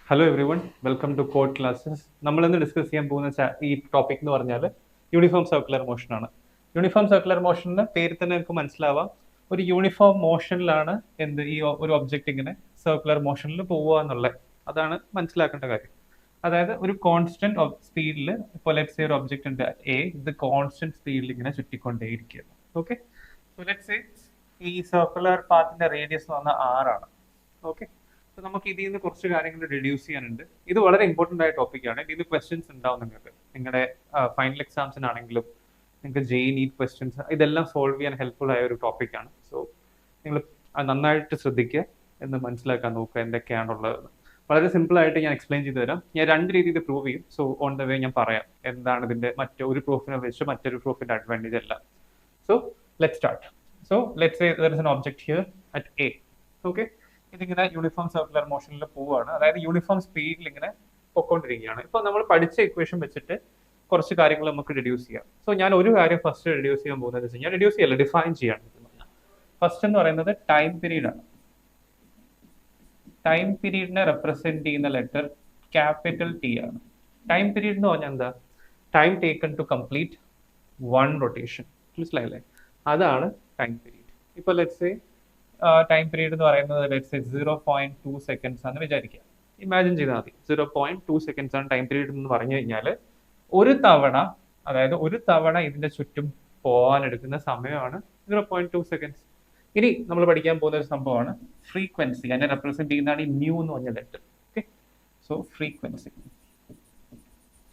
Hello everyone, welcome to code classes. നമ്മളിന്ന് discuss ചെയ്യാൻ പോകുന്ന ഈ ടോപ്പിക് എന്ന് പറഞ്ഞാൽ യൂണിഫോം സർക്കുലർ മോഷൻ ആണ്. യൂണിഫോം സർക്കുലർ മോഷന് പേര് തന്നെ നമുക്ക് മനസ്സിലാവാം, ഒരു യൂണിഫോം മോഷനിലാണ് ഈ ഒരു ഒബ്ജക്റ്റ് ഇങ്ങനെ സർക്കുലർ മോഷനിൽ പോവുക എന്നുള്ളത്. അതാണ് മനസ്സിലാക്കേണ്ട കാര്യം. അതായത് ഒരു കോൺസ്റ്റന്റ് സ്പീഡിൽ, ഇപ്പോൾ ലെറ്റ്സ് സേ ഒരു ഒബ്ജക്റ്റ് ഉണ്ട് എ, ഇത് കോൺസ്റ്റന്റ് സ്പീഡിൽ ഇങ്ങനെ ചുറ്റിക്കൊണ്ടേയിരിക്കുകയാണ്. ഓക്കെ, സോ ലെറ്റ്സ് സേ ഈ സർക്കുലർ പാത്തിന്റെ റേഡിയസ് എന്ന് പറഞ്ഞാൽ 6 ആണ്. ഓക്കെ, നമുക്ക് ഇതിൽ നിന്ന് കുറച്ച് കാര്യങ്ങൾ റെഡ്യൂസ് ചെയ്യാനുണ്ട്. ഇത് വളരെ ഇമ്പോർട്ടൻ്റ് ആയ ടോപ്പിക്കാണ്. ഇതിൽ ക്വസ്റ്റ്യൻസ് ഉണ്ടാവും നിങ്ങൾക്ക്, നിങ്ങളുടെ ഫൈനൽ എക്സാംസിനാണെങ്കിലും നിങ്ങൾക്ക് ജെഇ നീറ്റ് ക്വസ്റ്റ്യൻസ്, ഇതെല്ലാം സോൾവ് ചെയ്യാൻ ഹെൽപ്ഫുൾ ആയ ഒരു ടോപ്പിക്കാണ്. സോ നിങ്ങൾ നന്നായിട്ട് ശ്രദ്ധിക്കുക, എന്ന് മനസ്സിലാക്കാൻ നോക്കുക എന്തൊക്കെയാണുള്ളത്. വളരെ സിമ്പിൾ ആയിട്ട് ഞാൻ എക്സ്പ്ലെയിൻ ചെയ്തു തരാം. ഞാൻ രണ്ട് രീതിയിൽ പ്രൂവ് ചെയ്യും. സോ ഓൺ ദ വേ ഞാൻ പറയാം എന്താണ് ഇതിന്റെ മറ്റൊരു പ്രൂഫിനെ വെച്ച് മറ്റൊരു പ്രൂഫിന്റെ അഡ്വാൻറ്റേജ് അല്ല. So let start. So let's say there is an object here at A. Okay, ഇതിങ്ങനെ യൂണിഫോം സർക്കുലർ മോഷനിൽ പോവുകയാണ്. അതായത് യൂണിഫോം സ്പീഡിൽ ഇങ്ങനെ പൊക്കോണ്ടിരിക്കുകയാണ്. ഇപ്പോൾ നമ്മൾ പഠിച്ച ഇക്വേഷൻ വെച്ചിട്ട് കുറച്ച് കാര്യങ്ങൾ നമുക്ക് റെഡ്യൂസ് ചെയ്യാം. സോ ഞാൻ ഒരു കാര്യം ഫസ്റ്റ് റെഡ്യൂസ് ചെയ്യാൻ പോകുന്നത് വെച്ച് കഴിഞ്ഞാൽ, റെഡ്യൂസ് ചെയ്യല്ല, ഡിഫൈൻ ചെയ്യാണ്. ഫസ്റ്റ് എന്ന് പറയുന്നത് ടൈം പീരീഡ് ആണ്. ടൈം പീരീഡിനെ റെപ്രസെന്റ് ചെയ്യുന്ന ലെറ്റർ ക്യാപിറ്റൽ ടി ആണ്. ടൈം പീരീഡ് എന്ന് പറഞ്ഞാൽ എന്താ? Time taken to complete one rotation. മനസ്സിലായില്ലേ? അതാണ് ടൈം പീരീഡ്. ഇപ്പോൾ ലെറ്റ്സ് സേ ടൈം പീരീഡ് എന്ന് പറയുന്നത് ലെറ്റ്സ് സേ 0.2 സെക്കൻഡ്സ് ആണെന്ന് വിചാരിക്കുക. ഇമാജിൻ ചെയ്താൽ മതി, 0.2 സെക്കൻഡ്സ് ആണ് ടൈം പീരീഡ് എന്ന് പറഞ്ഞു കഴിഞ്ഞാൽ ഒരു തവണ, അതായത് ഒരു തവണ ഇതിന്റെ ചുറ്റും പോകാൻ എടുക്കുന്ന സമയമാണ് 0.2 സെക്കൻഡ്സ്. ഇനി നമ്മൾ പഠിക്കാൻ പോകുന്ന ഒരു സംഭവമാണ് ഫ്രീക്വൻസി. അതിനെ റെപ്രസെന്റ് ചെയ്യുന്നതാണ് ഈ മ്യൂ എന്ന് പറഞ്ഞ letter. Okay, so frequency.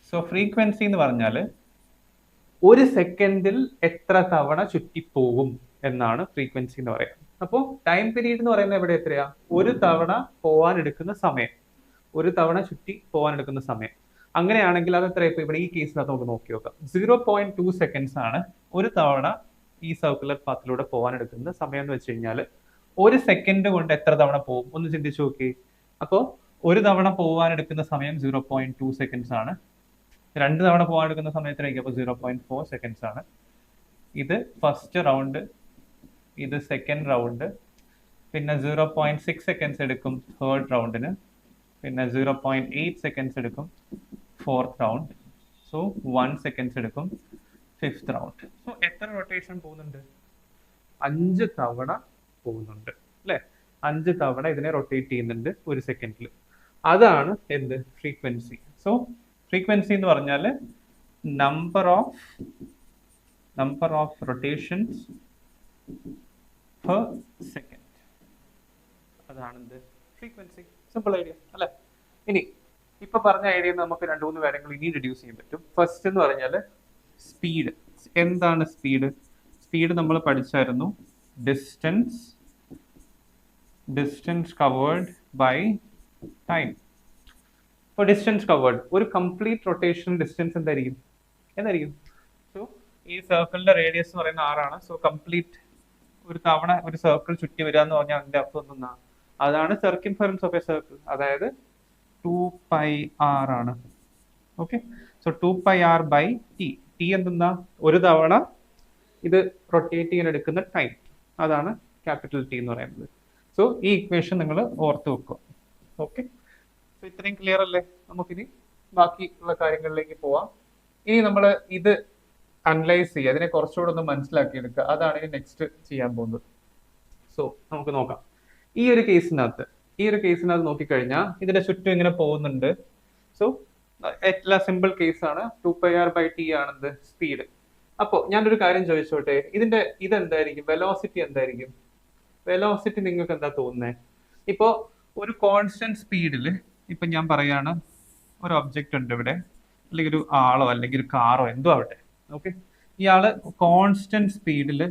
So frequency എന്ന് പറഞ്ഞാൽ ഒരു സെക്കൻഡിൽ എത്ര തവണ ചുറ്റിപ്പോകും എന്നാണ് ഫ്രീക്വൻസി എന്ന് പറയുന്നത്. അപ്പോൾ ടൈം പീരീഡ് എന്ന് പറയുന്നത് എവിടെ എത്രയാ? ഒരു തവണ പോവാൻ എടുക്കുന്ന സമയം, ഒരു തവണ ചുറ്റി പോവാൻ എടുക്കുന്ന സമയം. അങ്ങനെയാണെങ്കിൽ അത് എത്ര? ഇപ്പൊ ഇവിടെ ഈ കേസിനകത്ത് നമുക്ക് നോക്കി നോക്കാം. 0.2 സെക്കൻഡ്സ് ആണ് ഒരു തവണ ഈ സർക്കുലർ പാത്തിലൂടെ പോകാൻ എടുക്കുന്ന സമയം എന്ന് വെച്ച് കഴിഞ്ഞാൽ, ഒരു സെക്കൻഡ് കൊണ്ട് എത്ര തവണ പോകും ഒന്ന് ചിന്തിച്ചു നോക്കി. അപ്പോൾ ഒരു തവണ പോകാൻ എടുക്കുന്ന സമയം 0.2 സെക്കൻഡ്സ് ആണ്. രണ്ട് തവണ പോകാൻ എടുക്കുന്ന സമയത്തിലേക്ക് അപ്പോൾ 0.4 സെക്കൻഡ്സ് ആണ്. ഇത് ഫസ്റ്റ് റൗണ്ട്, ഇത് സെക്കൻഡ് റൗണ്ട്, പിന്നെ 0.6 സെക്കൻഡ്സ് എടുക്കും തേർഡ് റൗണ്ടിന്, പിന്നെ 0.8 സെക്കൻഡ്സ് എടുക്കും ഫോർത്ത് റൗണ്ട്. സോ 1 സെക്കൻഡ്സ് എടുക്കും ഫിഫ്ത്ത് റൗണ്ട്. സോ എത്ര റൊട്ടേഷൻ പോകുന്നുണ്ട്? 5 തവണ പോകുന്നുണ്ട് അല്ലെ? 5 തവണ ഇതിനെ റൊട്ടേറ്റ് ചെയ്യുന്നുണ്ട് ഒരു സെക്കൻഡിൽ. അതാണ് എന്ത്? ഫ്രീക്വൻസി. സോ ഫ്രീക്വൻസി എന്ന് പറഞ്ഞാൽ number of rotations per second. അതാണ് എന്ത്? ഫ്രീക്വൻസി. സിമ്പിൾ ഐഡിയ അല്ലെ? ഇനി ഇപ്പൊ പറഞ്ഞ ഐഡിയ നമുക്ക് 2-3 കാര്യങ്ങൾ ഇനി റെഡ്യൂസ് ചെയ്യാൻ പറ്റും. ഫസ്റ്റ് എന്ന് പറഞ്ഞാൽ സ്പീഡ്. എന്താണ് സ്പീഡ്? സ്പീഡ് നമ്മൾ പഠിച്ചായിരുന്നു, ഡിസ്റ്റൻസ് കവേർഡ് ബൈ ടൈം. ഇപ്പോൾ ഡിസ്റ്റൻസ് കവേർഡ്, ഒരു കംപ്ലീറ്റ് റൊട്ടേഷൻ ഡിസ്റ്റൻസ് എന്തായിരിക്കും? സോ ഈ സർക്കിളിന്റെ റേഡിയസ് എന്ന് പറയുന്നത് 6 ആണ്. സോ കംപ്ലീറ്റ് ഒരു തവണ ഒരു സർക്കിൾ ചുറ്റി വരിക എന്ന് പറഞ്ഞാൽ അതിന്റെ അർത്ഥം എന്താ? അതാണ് സർക്കിംഫറൻസ് ഓഫ് എ സർക്കിൾ, അതായത് 2πr ആണ്. Okay, so 2πr by T. T എന്തെന്നാ? ഒരു തവണ ഇത് റൊട്ടേറ്റ് ചെയ്യാൻ എടുക്കുന്ന ടൈം, അതാണ് ക്യാപിറ്റൽ ടി എന്ന് പറയുന്നത്. സോ ഈ ഇക്വേഷൻ നിങ്ങൾ ഓർത്ത് വെക്കുക. ഓക്കെ, സോ ഇത്രയും ക്ലിയർ അല്ലേ? നമുക്കിനി ബാക്കിയുള്ള കാര്യങ്ങളിലേക്ക് പോവാം. ഇനി നമ്മൾ ഇത് അനലൈസ് ചെയ്യുക, അതിനെ കുറച്ചുകൂടെ ഒന്ന് മനസ്സിലാക്കിയെടുക്കുക. അതാണ് ഇനി നെക്സ്റ്റ് ചെയ്യാൻ പോകുന്നത്. സോ നമുക്ക് നോക്കാം. ഈ ഒരു കേസിനകത്ത് നോക്കിക്കഴിഞ്ഞാൽ ഇതിന്റെ ചുറ്റും ഇങ്ങനെ പോകുന്നുണ്ട്. സോ എല്ലാ സിമ്പിൾ കേസാണ്. 2πr by T ആണെന്ത്? സ്പീഡ്. അപ്പോൾ ഞാനൊരു കാര്യം ചോദിച്ചോട്ടെ, ഇതെന്തായിരിക്കും? വെലോസിറ്റി എന്തായിരിക്കും? വെലോസിറ്റി നിങ്ങൾക്ക് എന്താ തോന്നുന്നത്? ഇപ്പോ ഒരു കോൺസ്റ്റന്റ് സ്പീഡിൽ, ഇപ്പൊ ഞാൻ പറയാണ് ഒരു ഒബ്ജക്റ്റ് ഉണ്ട് ഇവിടെ, അല്ലെങ്കിൽ ഒരു ആളോ അല്ലെങ്കിൽ ഒരു കാറോ എന്തോ ആവട്ടെ. ഓക്കെ, ഇയാള് കോൺസ്റ്റന്റ് സ്പീഡിൽ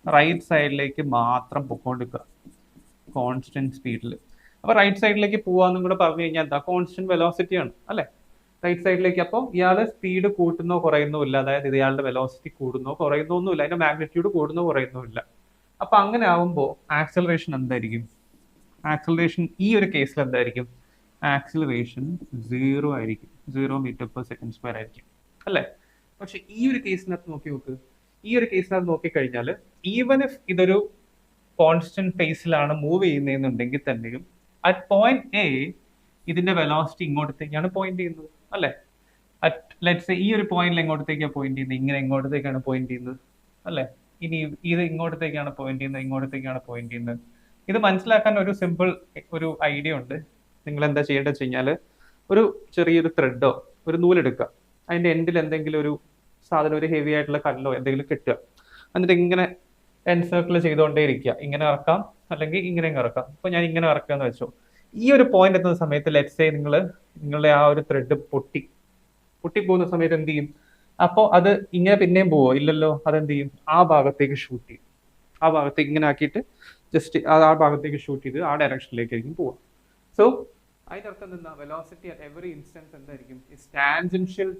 റൈറ്റ് സൈഡിലേക്ക് മാത്രം പൊക്കോണ്ടിരിക്കുക, കോൺസ്റ്റന്റ് സ്പീഡിൽ. അപ്പൊ റൈറ്റ് സൈഡിലേക്ക് പോവാന്നും കൂടെ പറഞ്ഞു കഴിഞ്ഞാൽ എന്താ? കോൺസ്റ്റന്റ് വെലോസിറ്റി ആണ് അല്ലെ? റൈറ്റ് സൈഡിലേക്ക്. അപ്പോൾ ഇയാള് സ്പീഡ് കൂട്ടുന്നോ കുറയുന്നോ ഇല്ല, അതായത് ഇയാളുടെ വെലോസിറ്റി കൂടുന്നോ കുറയുന്നോ ഒന്നുമില്ല, അതിന്റെ മാഗ്നിറ്റ്യൂഡ് കൂടുന്നോ കുറയുന്നോ ഇല്ല. അപ്പൊ അങ്ങനെ ആവുമ്പോൾ ആക്സലറേഷൻ എന്തായിരിക്കും? ആക്സലറേഷൻ ഈ ഒരു കേസിൽ എന്തായിരിക്കും? ആക്സലറേഷൻ 0 ആയിരിക്കും, 0 മീറ്റർ/സെക്കൻഡ്² ആയിരിക്കും അല്ലെ? പക്ഷെ ഈ ഒരു കേസിനകത്ത് നോക്കിക്കഴിഞ്ഞാൽ, ഈവൻ ഇഫ് ഇതൊരു കോൺസ്റ്റന്റ് പേസിലാണ് മൂവ് ചെയ്യുന്നതെന്നുണ്ടെങ്കിൽ തന്നെയും അറ്റ് പോയിന്റ് എ ഇതിന്റെ വെലോസിറ്റി ഇങ്ങോട്ടത്തേക്കാണ് പോയിന്റ് ചെയ്യുന്നത് അല്ലേ? ലെറ്റ്സ് ഈ ഒരു പോയിന്റിൽ എങ്ങോട്ടത്തേക്കാണ് പോയിന്റ് ചെയ്യുന്നത്? ഇങ്ങനെ എങ്ങോട്ടത്തേക്കാണ് പോയിന്റ് ചെയ്യുന്നത് അല്ലേ? ഇനി ഇത് ഇങ്ങോട്ടത്തേക്കാണ് പോയിന്റ് ചെയ്യുന്നത്, ഇങ്ങോട്ടത്തേക്കാണ് പോയിന്റ് ചെയ്യുന്നത്. ഇത് മനസ്സിലാക്കാൻ ഒരു സിമ്പിൾ ഒരു ഐഡിയ ഉണ്ട്. നിങ്ങൾ എന്താ ചെയ്യേണ്ടത് വെച്ച് കഴിഞ്ഞാൽ ഒരു ചെറിയൊരു ത്രെഡോ ഒരു നൂലെടുക്കുക, അതിന്റെ എൻഡിൽ എന്തെങ്കിലും ഒരു സാധനം, ഒരു ഹെവി ആയിട്ടുള്ള കല്ലോ എന്തെങ്കിലും കെട്ടുക, എന്നിട്ട് ഇങ്ങനെ എൻസർക്കിൾ ചെയ്തുകൊണ്ടേ ഇരിക്കുക. ഇങ്ങനെ ഇറക്കാം അല്ലെങ്കിൽ ഇങ്ങനെ ഇറക്കാം. അപ്പൊ ഞാൻ ഇങ്ങനെ ഇറക്കാന്ന് വെച്ചോ. ഈ ഒരു പോയിന്റ് എത്തുന്ന സമയത്ത് ലെറ്റ്സ് സേ നിങ്ങളുടെ ആ ഒരു ത്രെഡ് പൊട്ടിപ്പോകുന്ന സമയത്ത് എന്ത് ചെയ്യും? അപ്പോൾ അത് ഇങ്ങനെ പിന്നെയും പോവോ? ഇല്ലല്ലോ. അതെന്ത് ചെയ്യും? ആ ഭാഗത്തേക്ക് ഷൂട്ട് ചെയ്യും. ആ ഭാഗത്തേക്ക് ഇങ്ങനെ ആക്കിയിട്ട് ജസ്റ്റ് ആ ഭാഗത്തേക്ക് ഷൂട്ട് ചെയ്ത് ആ ഡയറക്ഷനിലേക്കായിരിക്കും പോവുക. സോ അതിന്റെ അർത്ഥം എന്താ? വെലോസിറ്റി അറ്റ് എവറി ഇൻസ്റ്റൻസ് എന്തായിരിക്കും? ഇസ് ടാൻജൻഷ്യൽ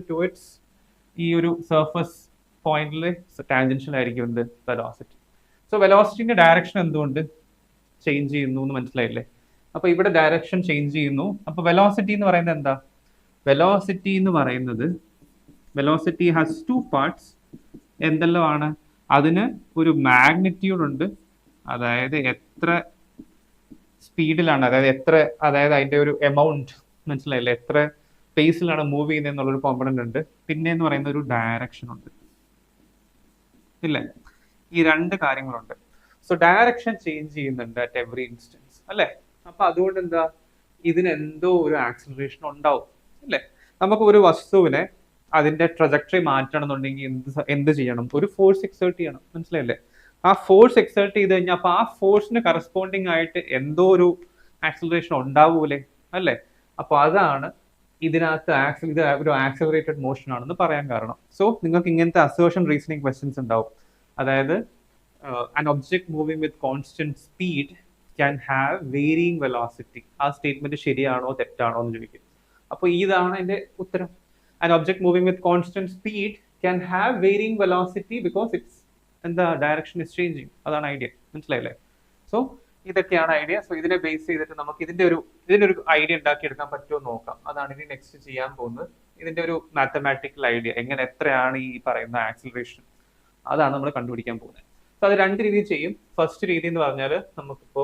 ടു ഇറ്റ്സ് ഈ ഒരു സർഫസ് പോയിന്റിൽ ടാൻജൻഷ്യൽ ആയിരിക്കും എന്ത്? വെലോസിറ്റി. സോ വെലോസിറ്റിന്റെ ഡയറക്ഷൻ എന്തുകൊണ്ട് ചേഞ്ച് ചെയ്യുന്നു എന്ന് മനസ്സിലായില്ലേ? അപ്പൊ ഇവിടെ ഡയറക്ഷൻ ചേഞ്ച് ചെയ്യുന്നു. അപ്പൊ വെലോസിറ്റി എന്ന് പറയുന്നത് എന്താ? Velocity has two parts. എന്തെല്ലാം ആണ്? അതിന് ഒരു മാഗ്നിറ്റ്യൂഡ് ഉണ്ട്, അതായത് എത്ര സ്പീഡിലാണ്, അതായത് അതിന്റെ ഒരു എമൗണ്ട്, മനസ്സിലായില്ലേ? എത്ര പേസിലാണ് മൂവ് ചെയ്യുന്നത് എന്നുള്ളൊരു കോമ്പണന്റ് ഉണ്ട്. പിന്നെ എന്ന് പറയുന്ന ഒരു ഡയറക്ഷൻ ഉണ്ട്, ഇല്ലേ? ഈ രണ്ട് കാര്യങ്ങളുണ്ട്. സോ ഡയറക്ഷൻ ചേഞ്ച് ചെയ്യുന്നുണ്ട് അറ്റ് എവറി ഇൻസ്റ്റൻസ് അല്ലേ? അപ്പൊ അതുകൊണ്ട് എന്താ? ഇതിന് എന്തോ ഒരു ആക്സിലറേഷൻ ഉണ്ടാവും അല്ലേ? നമുക്ക് ഒരു വസ്തുവിനെ അതിന്റെ ട്രജക്ടറി മാറ്റണമെന്നുണ്ടെങ്കിൽ എന്ത് ചെയ്യണം? ഒരു ഫോഴ്സ് എക്സേർട്ട് ചെയ്യണം, മനസ്സിലായില്ലേ? ആ ഫോഴ്സ് എക്സേർട്ട് ചെയ്ത് കഴിഞ്ഞാൽ അപ്പൊ ആ ഫോഴ്സിന് കറസ്പോണ്ടിങ് ആയിട്ട് എന്തോ ഒരു ആക്സിലറേഷൻ ഉണ്ടാവൂലേ അല്ലേ? അപ്പൊ അതാണ് ഇതിനകത്ത് ഇത് ഒരു ആക്സിലറേറ്റഡ് മോഷൻ ആണെന്ന് പറയാൻ കാരണം. സോ നിങ്ങൾക്ക് ഇങ്ങനത്തെ അസേർഷൻ റീസണിങ് ക്വസ്റ്റ്യൻസ് ഉണ്ടാവും. അതായത് an object moving with constant speed can have varying velocity. ആ സ്റ്റേറ്റ്മെന്റ് ശരിയാണോ തെറ്റാണോ എന്ന് ചോദിക്കും. അപ്പോൾ ഇതാണ് അതിന്റെ ഉത്തരം. An object moving with constant speed can have varying velocity because its direction is changing. അതാണ് ഐഡിയ, മനസ്സിലായില്ലേ? സോ ഇതൊക്കെയാണ് ഐഡിയ. സോ ഇതിനെ ബേസ് ചെയ്തിട്ട് നമുക്ക് ഇതിന്റെ ഒരു ഐഡിയ ഉണ്ടാക്കിയെടുക്കാൻ പറ്റുമോ നോക്കാം. അതാണ് ഇനി നെക്സ്റ്റ് ചെയ്യാൻ പോകുന്നത്. ഇതിന്റെ ഒരു മാത്തമാറ്റിക്കൽ ഐഡിയ, എത്രയാണ് ഈ പറയുന്ന ആക്സിലറേഷൻ, അതാണ് നമ്മൾ കണ്ടുപിടിക്കാൻ പോകുന്നത്. സോ അത് രണ്ട് രീതിയിൽ ചെയ്യും. ഫസ്റ്റ് രീതി എന്ന് പറഞ്ഞാൽ നമുക്കിപ്പോ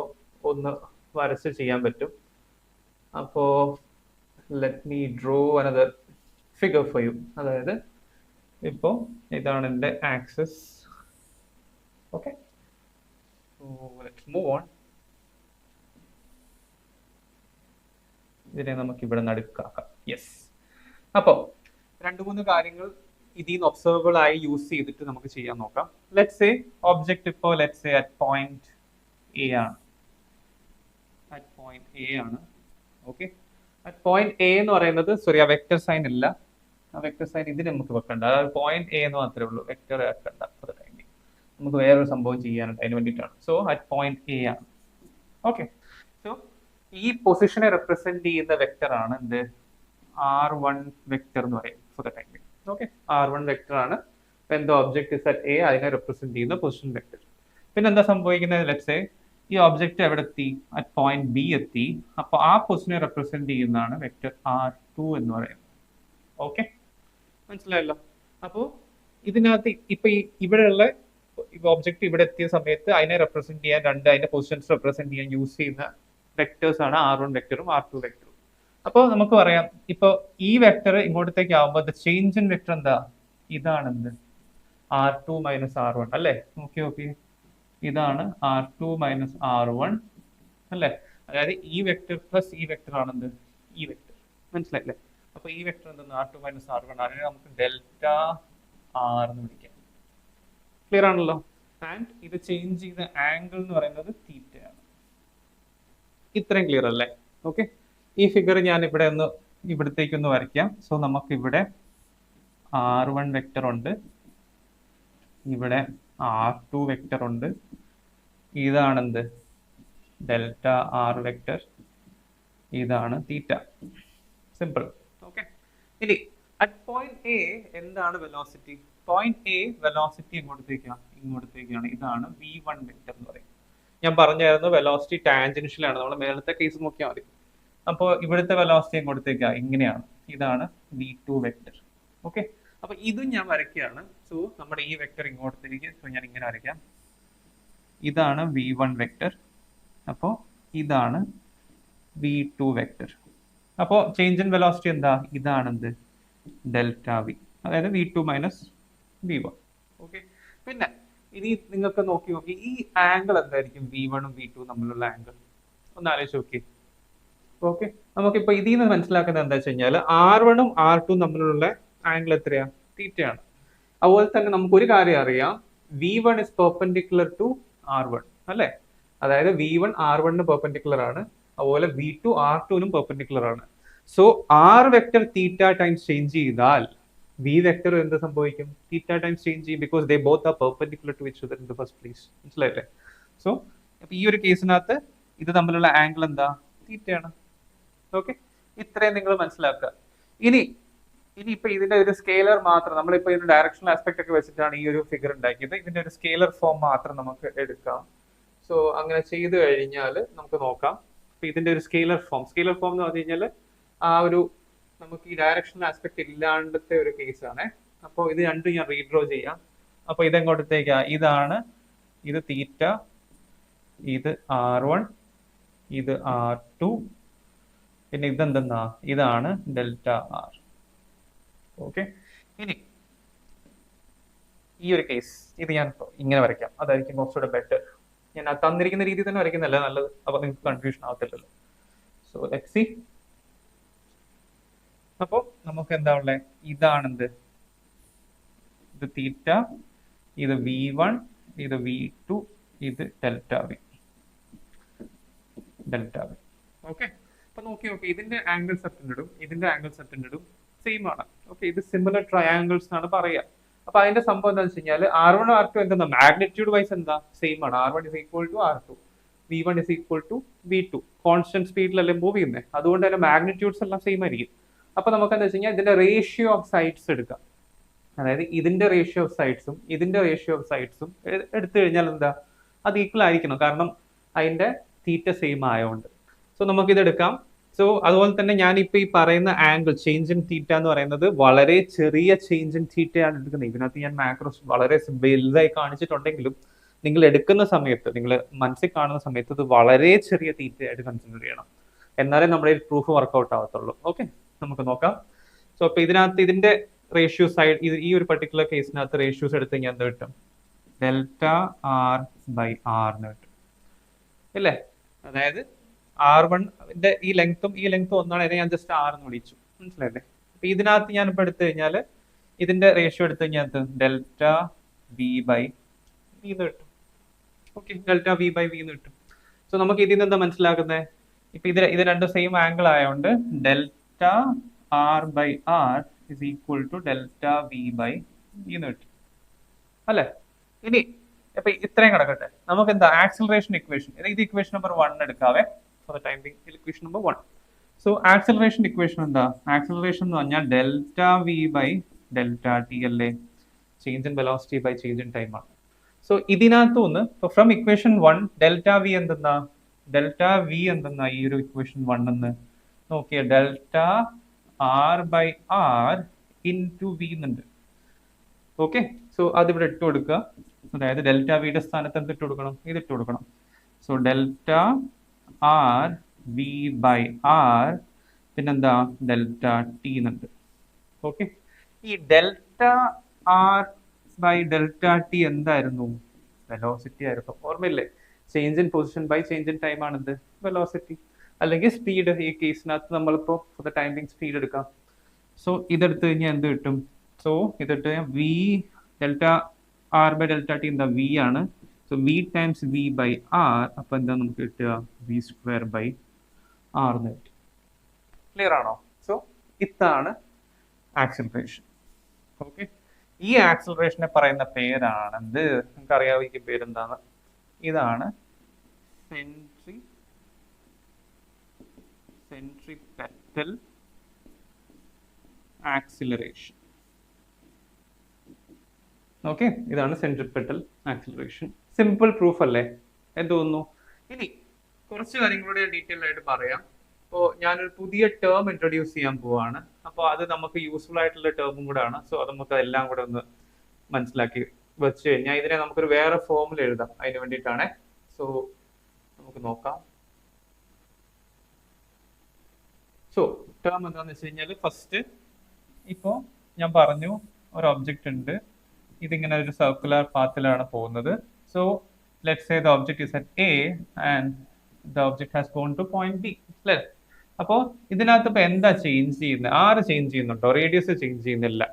ഒന്ന് വരച്ച് ചെയ്യാൻ പറ്റും. അപ്പോ let me draw another figure for you. അതായത് ഇപ്പോൾ ഇതാണ് എൻ്റെ axis. Okay, let's move on. ഇതിനെ നമുക്ക് ഇവിടെ നടുക്കാക്കാം. യെസ്. അപ്പോൾ രണ്ട് മൂന്ന് കാര്യങ്ങൾ ഇതിൽ നിന്ന് ഒബ്സർവബിൾ ആയി യൂസ് ചെയ്തിട്ട് നമുക്ക് ചെയ്യാൻ നോക്കാം. ലെറ്റ്സ് സേ ഒബ്ജക്റ്റ് ഇപ്പോൾ let's say at point A ആണ്. ഓക്കെ, അറ്റ് പോയിന്റ് എ എന്ന് പറയുന്നത് സോറി, ആ വെക്ടർ സൈൻ ഇല്ല. ആ വെക്ടർ സൈൻ ഇതിന് നമുക്ക് വെക്കണ്ട. അതായത് പോയിന്റ് എ എന്ന് മാത്രമേ ഉള്ളൂ, വെക്ടർ വെക്കണ്ട. നമുക്ക് വേറൊരു സംഭവം ചെയ്യാനുണ്ട്, അതിന് വേണ്ടിയിട്ടാണ്. സോ അറ്റ് പോയിന്റ് എ ആണ്. ഓക്കെ, സോ ഈ പൊസിഷനെ റെപ്രസെന്റ് ചെയ്യുന്ന വെക്ടർ ആണ് എന്ത്? R1 വെക്ടർ എന്ന് പറയും for the time. Okay, R1 vector ആണ്. എന്തോ ഒബ്ജക്ട് ഇസ് അറ്റ് എ, അതിനെ റെപ്രസെന്റ് ചെയ്യുന്ന പൊസിഷൻ വെക്ടർ. പിന്നെ എന്താ സംഭവിക്കുന്നത്? ലെറ്റ്സ് സേ ഈ ഒബ്ജക്റ്റ് എവിടെ എത്തി? അറ്റ് പോയിന്റ് ബി എത്തി. അപ്പോൾ ആ പൊസിഷനെ റെപ്രസെന്റ് ചെയ്യുന്നതാണ് വെക്ടർ R2 എന്ന് പറയുന്നത്. ഓക്കെ, മനസ്സിലായല്ലോ? അപ്പോൾ ഇതിനകത്ത് ഇപ്പൊ ഇവിടെയുള്ള ഒബ്ജക്റ്റ് ഇവിടെ എത്തിയ സമയത്ത് അതിനെ റെപ്രസെന്റ് ചെയ്യാൻ അതിന്റെ പൊസിഷൻസ് റെപ്രസെന്റ് ചെയ്യാൻ യൂസ് ചെയ്യുന്ന വെക്ടേഴ്സ് ആണ് R1 വെക്ടറും R2 വെക്ടറും. അപ്പോൾ നമുക്ക് പറയാം, ഇപ്പൊ ഈ വെക്ടർ ഇങ്ങോട്ടേക്ക് ആവുമ്പോൾ ദ ചേഞ്ച് ഇൻ വെക്ടർ എന്താ? ഇതാണ് എന്ത്? R2 മൈനസ് R1 അല്ലേ? ഓക്കെ, ഇതാണ് R2 മൈനസ് R1 അല്ലേ? അതായത് ഈ വെക്ടർ പ്ലസ് ഈ വെക്ടർ ആണെന്ത്? ഈ വെക്ടർ, മനസ്സിലായില്ലേ? അപ്പൊ ഈ വെക്ടർ എന്താണ്? R2 minus R1. അതിനെ നമുക്ക് ഡെൽറ്റ R എന്ന് വിളിക്കാം. ക്ലിയർ ആണല്ലോ? ആൻഡ് ഇത് ചേഞ്ച് ചെയ്ത ആംഗിൾ എന്ന് പറയുന്നത് തീറ്റ ആണ്. ഇത്രയും ക്ലിയർ അല്ലേ? ഓക്കെ, ഈ ഫിഗർ ഞാൻ ഇവിടത്തേക്കൊന്ന് വരയ്ക്കാം. സോ നമുക്ക് ഇവിടെ R1 വെക്ടർ ഉണ്ട്, ഇവിടെ R2 വെക്ടർ ഉണ്ട്. ഇതാണെന്ത്? Delta R vector. ഇതാണ് തീറ്റ. സിമ്പിൾ. ഓക്കെ, ഇനി അറ്റ് പോയിന്റ് എ എന്താണ് വെലോസിറ്റി? പോയിന്റ് എ വെലോസിറ്റി ഇങ്ങോട്ടേക്കാണ്. ഇതാണ് V1 വെക്ടർ എന്ന് പറയും. ഞാൻ പറഞ്ഞായിരുന്നു വെലോസിറ്റി ടാൻജൻഷ്യൽ ആണ്. നമ്മൾ മേലത്തെ കേസ് നോക്കിയാൽ മതി. അപ്പോൾ ഇവിടുത്തെ വെലോസിറ്റി എങ്ങോട്ടേക്കാണ്? ഇങ്ങനെയാണ്. ഇതാണ് V2 വെക്ടർ. ഓക്കെ, അപ്പൊ ഇതും ഞാൻ വരയ്ക്കുകയാണ്. സോ നമ്മുടെ ഈ വെക്ടർ ഇങ്ങോട്ടേക്ക്, സോ ഞാൻ ഇങ്ങനെ വരയ്ക്കാം. ഇതാണ് V1 വെക്ടർ. അപ്പോൾ ഇതാണ് v2 വെക്ടർ. അപ്പോൾ ചേഞ്ച് ഇൻ വെലോസിറ്റി എന്താ? ഇതാണെന്ത്? ഡെൽറ്റ വി, അതായത് v2 മൈനസ് v1. ഓക്കെ, പിന്നെ ഇനി നിങ്ങൾക്ക് നോക്കി ഈ ആംഗിൾ എന്തായിരിക്കും? v1 v2 തമ്മിലുള്ള ആംഗിൾ ഒന്ന് ആലോചിച്ച് നോക്കി. ഓക്കെ, നമുക്കിപ്പോ ഇതിൽ നിന്ന് മനസ്സിലാക്കുന്നത് എന്താ വെച്ച് കഴിഞ്ഞാൽ R1 ഉം R2 തമ്മിലുള്ള ആംഗിൾ എത്രയാ? തീറ്റയാണ്. അതുപോലെ തന്നെ നമുക്ക് ഒരു കാര്യം അറിയാം, v1 is perpendicular to R1 അല്ലേ? അതായത് v1 R1 പെർപെൻഡിക്കുലർ ആണ്, അതുപോലെ v2 R2 നും പെർപെൻഡിക്കുലർ ആണ്. So r vector theta times change ചെയ്താൽ v വെക്ടർ എന്ത് സംഭവിക്കും? തീറ്റ ടൈംസ് ചേഞ്ച് ചെയ്യും, because they both are perpendicular to each other in the first place. മനസ്സിലായില്ലേ? സോ അപ്പൊ ഈ ഒരു കേസിനകത്ത് ഇത് തമ്മിലുള്ള ആംഗിൾ എന്താ? തീറ്റയാണ്. ഓക്കെ, ഇത്രയും നിങ്ങൾ മനസ്സിലാക്കുക. ഇനിയിപ്പോ ഇതിന്റെ ഒരു സ്കെയിലർ മാത്രം, നമ്മളിപ്പോ ഇതിന്റെ ഡയറക്ഷണൽ ആസ്പെക്ട് ഒക്കെ വെച്ചിട്ടാണ് ഈ ഒരു ഫിഗർ ഉണ്ടാക്കിയത്. ഇതിന്റെ ഒരു സ്കെയിലർ ഫോം മാത്രം നമുക്ക് എടുക്കാം. സോ അങ്ങനെ ചെയ്തു കഴിഞ്ഞാൽ നമുക്ക് നോക്കാം. അപ്പൊ ഇതിന്റെ ഒരു സ്കെയിലർ ഫോം എന്ന് പറഞ്ഞു കഴിഞ്ഞാൽ ആ ഒരു നമുക്ക് ഈ ഡയറക്ഷണൽ ആസ്പെക്ട് ഇല്ലാണ്ടത്തെ ഒരു കേസാണ്. അപ്പോൾ ഇത് രണ്ടും ഞാൻ റീഡ്രോ ചെയ്യാം. അപ്പൊ ഇതെങ്ങോട്ടത്തേക്കാ? ഇത് തീറ്റ, ഇത് R1, ഇത് R2, പിന്നെ ഇതെന്തെന്നാ? ഇതാണ് ഡെൽറ്റ ആർ. ഓക്കെ, ഇനി ഈ ഒരു കേസ് ഇത് ഞാൻ ഇങ്ങനെ വരയ്ക്കാം, അതായിരിക്കും കുറച്ചുകൂടെ ബെറ്റർ. ഞാൻ തന്നിരിക്കുന്ന രീതി തന്നെ വരയ്ക്കുന്നതല്ല നല്ലത്, അപ്പൊ നിങ്ങൾക്ക് കൺഫ്യൂഷൻ ആവത്തില്ലല്ലോ. So let's see. അപ്പോൾ നമുക്ക് എന്താ ഉള്ളത്? ഇതാണെന്ത്? ഇത് തീറ്റ, ഇത് v1, ഇത് v2, ഇത് ഡെൽറ്റ വി. ഓക്കെ, അപ്പൊ നോക്കി ഇതിന്റെ ആംഗിൾ സെറ്റിനിടും ഇതിന്റെ ആംഗിൾ സെറ്റിനിടും സെയിം ആണ്. ഓക്കെ, ഇത് സിമിലർ ട്രയാംഗിൾസ് എന്നാണ് പറയുക. അപ്പൊ അതിന്റെ സംഭവം എന്താണെന്ന് വെച്ച് കഴിഞ്ഞാൽ R1 R2 എന്താ? മാഗ്നിറ്റ്യൂഡ് വൈസ് എന്താ? സെയിം ആണ്. R1 is equal to R2, v1 is equal to v2. Constant സ്പീഡിലല്ലേ മൂവ് ചെയ്യുന്നത്, അതുകൊണ്ട് തന്നെ മാഗ്നിറ്റ്യൂഡ്സ് എല്ലാം സെയിം ആയിരിക്കും. അപ്പൊ നമുക്ക് എന്താ വെച്ച് കഴിഞ്ഞാൽ ഇതിന്റെ റേഷ്യോ ഓഫ് സൈഡ്സ് എടുക്കാം. അതായത് ഇതിന്റെ റേഷ്യോ ഓഫ് സൈഡ്സും ഇതിന്റെ റേഷ്യോ ഓഫ് സൈഡ്സും എടുത്തു കഴിഞ്ഞാൽ എന്താ? അത് ഈക്വൽ ആയിരിക്കണം, കാരണം അതിന്റെ തീറ്റ സെയിം ആയതുകൊണ്ട്. സോ നമുക്ക് ഇത് എടുക്കാം. സോ അതുപോലെ തന്നെ ഞാനിപ്പോൾ ഈ പറയുന്ന ആംഗിൾ ചേഞ്ച് ഇൻ തീറ്റ എന്ന് പറയുന്നത് വളരെ ചെറിയ ചേഞ്ച് ഇൻ തീറ്റയാണ് എടുക്കുന്നത്. ഇതിനകത്ത് ഞാൻ മാക്രോസ് വളരെ വലുതായി കാണിച്ചിട്ടുണ്ടെങ്കിലും നിങ്ങൾ എടുക്കുന്ന സമയത്ത്, നിങ്ങൾ മനസ്സിൽ കാണുന്ന സമയത്ത് ഇത് വളരെ ചെറിയ തീറ്റയായിട്ട് കൺസിഡർ ചെയ്യണം, എന്നാലേ നമ്മുടെ പ്രൂഫ് വർക്ക്ഔട്ട് ആവത്തുള്ളൂ. ഓക്കെ, നമുക്ക് നോക്കാം. സോ അപ്പൊ ഇതിനകത്ത് ഇതിന്റെ റേഷ്യോ സൈഡ്, ഈ ഒരു പർട്ടിക്കുലർ കേസിനകത്ത് റേഷ്യോസ് എടുത്ത് കഴിഞ്ഞാൽ എന്ത് കിട്ടും? ഡെൽറ്റ ആർ ബൈ ആർ എന്ന് കിട്ടും അല്ലേ? അതായത് R1ന്റെ ഈ ലെങ്ത്തും ഒന്നാണ്, അതിനെ ഞാൻ ജസ്റ്റ് R എന്ന് വിളിച്ചു. മനസ്സിലായില്ലേ? അപ്പൊ ഇതിനകത്ത് ഞാൻ ഇപ്പൊ എടുത്തു കഴിഞ്ഞാൽ ഇതിന്റെ റേഷ്യോ എടുത്തു കഴിഞ്ഞാൽ ഡെൽറ്റ വി ബൈ വി എന്ന് കിട്ടും. Okay, delta V by V എന്ന് കിട്ടും. സോ നമുക്ക് ഇതിൽ നിന്ന് എന്താ മനസ്സിലാക്കുന്നത്? ഇപ്പൊ ഇത് രണ്ടും സെയിം ആംഗിൾ ആയതുകൊണ്ട് delta R by R is equal to delta V by V എന്ന് കിട്ടും അല്ലെ? ഇനി അപ്പൊ ഇത്രയും കിടക്കട്ടെ. നമുക്ക് എന്താ ആക്സിലറേഷൻ ഇക്വേഷൻ? ഇത് ഇക്വേഷൻ നമ്പർ 1 എടുക്കാവേ. For the time being, equation number 1. So acceleration equation എന്താ? Acceleration എന്ന് പറഞ്ഞാൽ delta V by delta T അല്ലേ? Change in velocity by change in time ആണ്. സോ ഇതിനകത്തുനിന്ന് ഫ്രം ഇക്വേഷൻ 1 ഡെൽറ്റ വി എന്തെന്നാ? ഈ ഒരു ഇക്വേഷൻ 1 എന്ന് നോക്കിയ delta R by R into V എന്നുണ്ട്. ഓക്കെ, സോ അതിവിടെ ഇട്ട് കൊടുക്കുക. അതായത് ഡെൽറ്റ വിയുടെ സ്ഥാനത്ത് എന്ത് ഇട്ട് കൊടുക്കണം? ഇത് ഇട്ട് കൊടുക്കണം. So delta R V by R പിന്നെന്താ? ഡെൽറ്റ ടി എന്നുണ്ട്. ഓക്കെ, ഈ delta R by delta T എന്തായിരുന്നു? വെലോസിറ്റി ആയിരുന്നു. ഓർമ്മയില്ലേ? Change in position by change in time ആണെന്ത്? വെലോസിറ്റി അല്ലെങ്കിൽ സ്പീഡ്. ഈ കേസിനകത്ത് നമ്മളിപ്പോ ഫോർ ദ ടൈമിംഗ് സ്പീഡ് എടുക്കാം. സോ ഇതെടുത്ത് കഴിഞ്ഞാൽ എന്ത് കിട്ടും? സോ ഇതെടുത്ത് V delta R by delta T എന്താ? വി ആണ്. So V times V by R, അപ്പൊ എന്താ നമുക്ക് കിട്ടുക? വി സ്ക്വയർ ബൈ ആർ എന്ന് കിട്ടും. ക്ലിയർ ആണോ? സോ ഇതാണ് ആക്സിലറേഷൻ. ഓക്കെ, ഈ ആക്സിലറേഷനെ പറയുന്ന പേരാണ് എന്ത്? നിങ്ങൾക്ക് അറിയാവുന്ന ഈ പേരെന്താണ്? ഇതാണ് സെൻട്രിപെറ്റൽ ആക്സിലറേഷൻ. ഓക്കെ, ഇതാണ് സെൻട്രിപെറ്റൽ ആക്സിലറേഷൻ. സിമ്പിൾ പ്രൂഫ് അല്ലേ? എന്ത് തോന്നുന്നു? ഇനി കുറച്ച് കാര്യങ്ങളുടെ ഡീറ്റെയിൽ ആയിട്ട് പറയാം. അപ്പോൾ ഞാനൊരു പുതിയ ടേം ഇൻട്രൊഡ്യൂസ് ചെയ്യാൻ പോവാണ്. അപ്പോൾ അത് നമുക്ക് യൂസ്ഫുൾ ആയിട്ടുള്ള ടേമും കൂടെ ആണ്. സോ അത് നമുക്ക് എല്ലാം കൂടെ ഒന്ന് മനസ്സിലാക്കി വെച്ച് കഴിഞ്ഞാൽ ഇതിനെ നമുക്കൊരു വേറെ ഫോമിൽ എഴുതാം. അതിന് വേണ്ടിയിട്ടാണ്. സോ നമുക്ക് നോക്കാം. സോ ടേം എന്താണെന്ന് വെച്ച് കഴിഞ്ഞാൽ ഫസ്റ്റ് ഇപ്പോൾ ഞാൻ പറഞ്ഞു ഒരു ഒബ്ജക്റ്റ് ഉണ്ട്, ഇതിങ്ങനെ ഒരു സർക്കുലർ പാത്തിലാണ് പോകുന്നത്. So let's say the object is at A and the object has gone to point B അല്ലേ. അപ്പോൾ ഇതിനകത്ത് ഇപ്പൊ എന്താ ചേഞ്ച് ചെയ്യുന്നത്? ആറ് ചേഞ്ച് ചെയ്യുന്നുണ്ടോ? റേഡിയസ് ചേഞ്ച് ചെയ്യുന്നില്ല.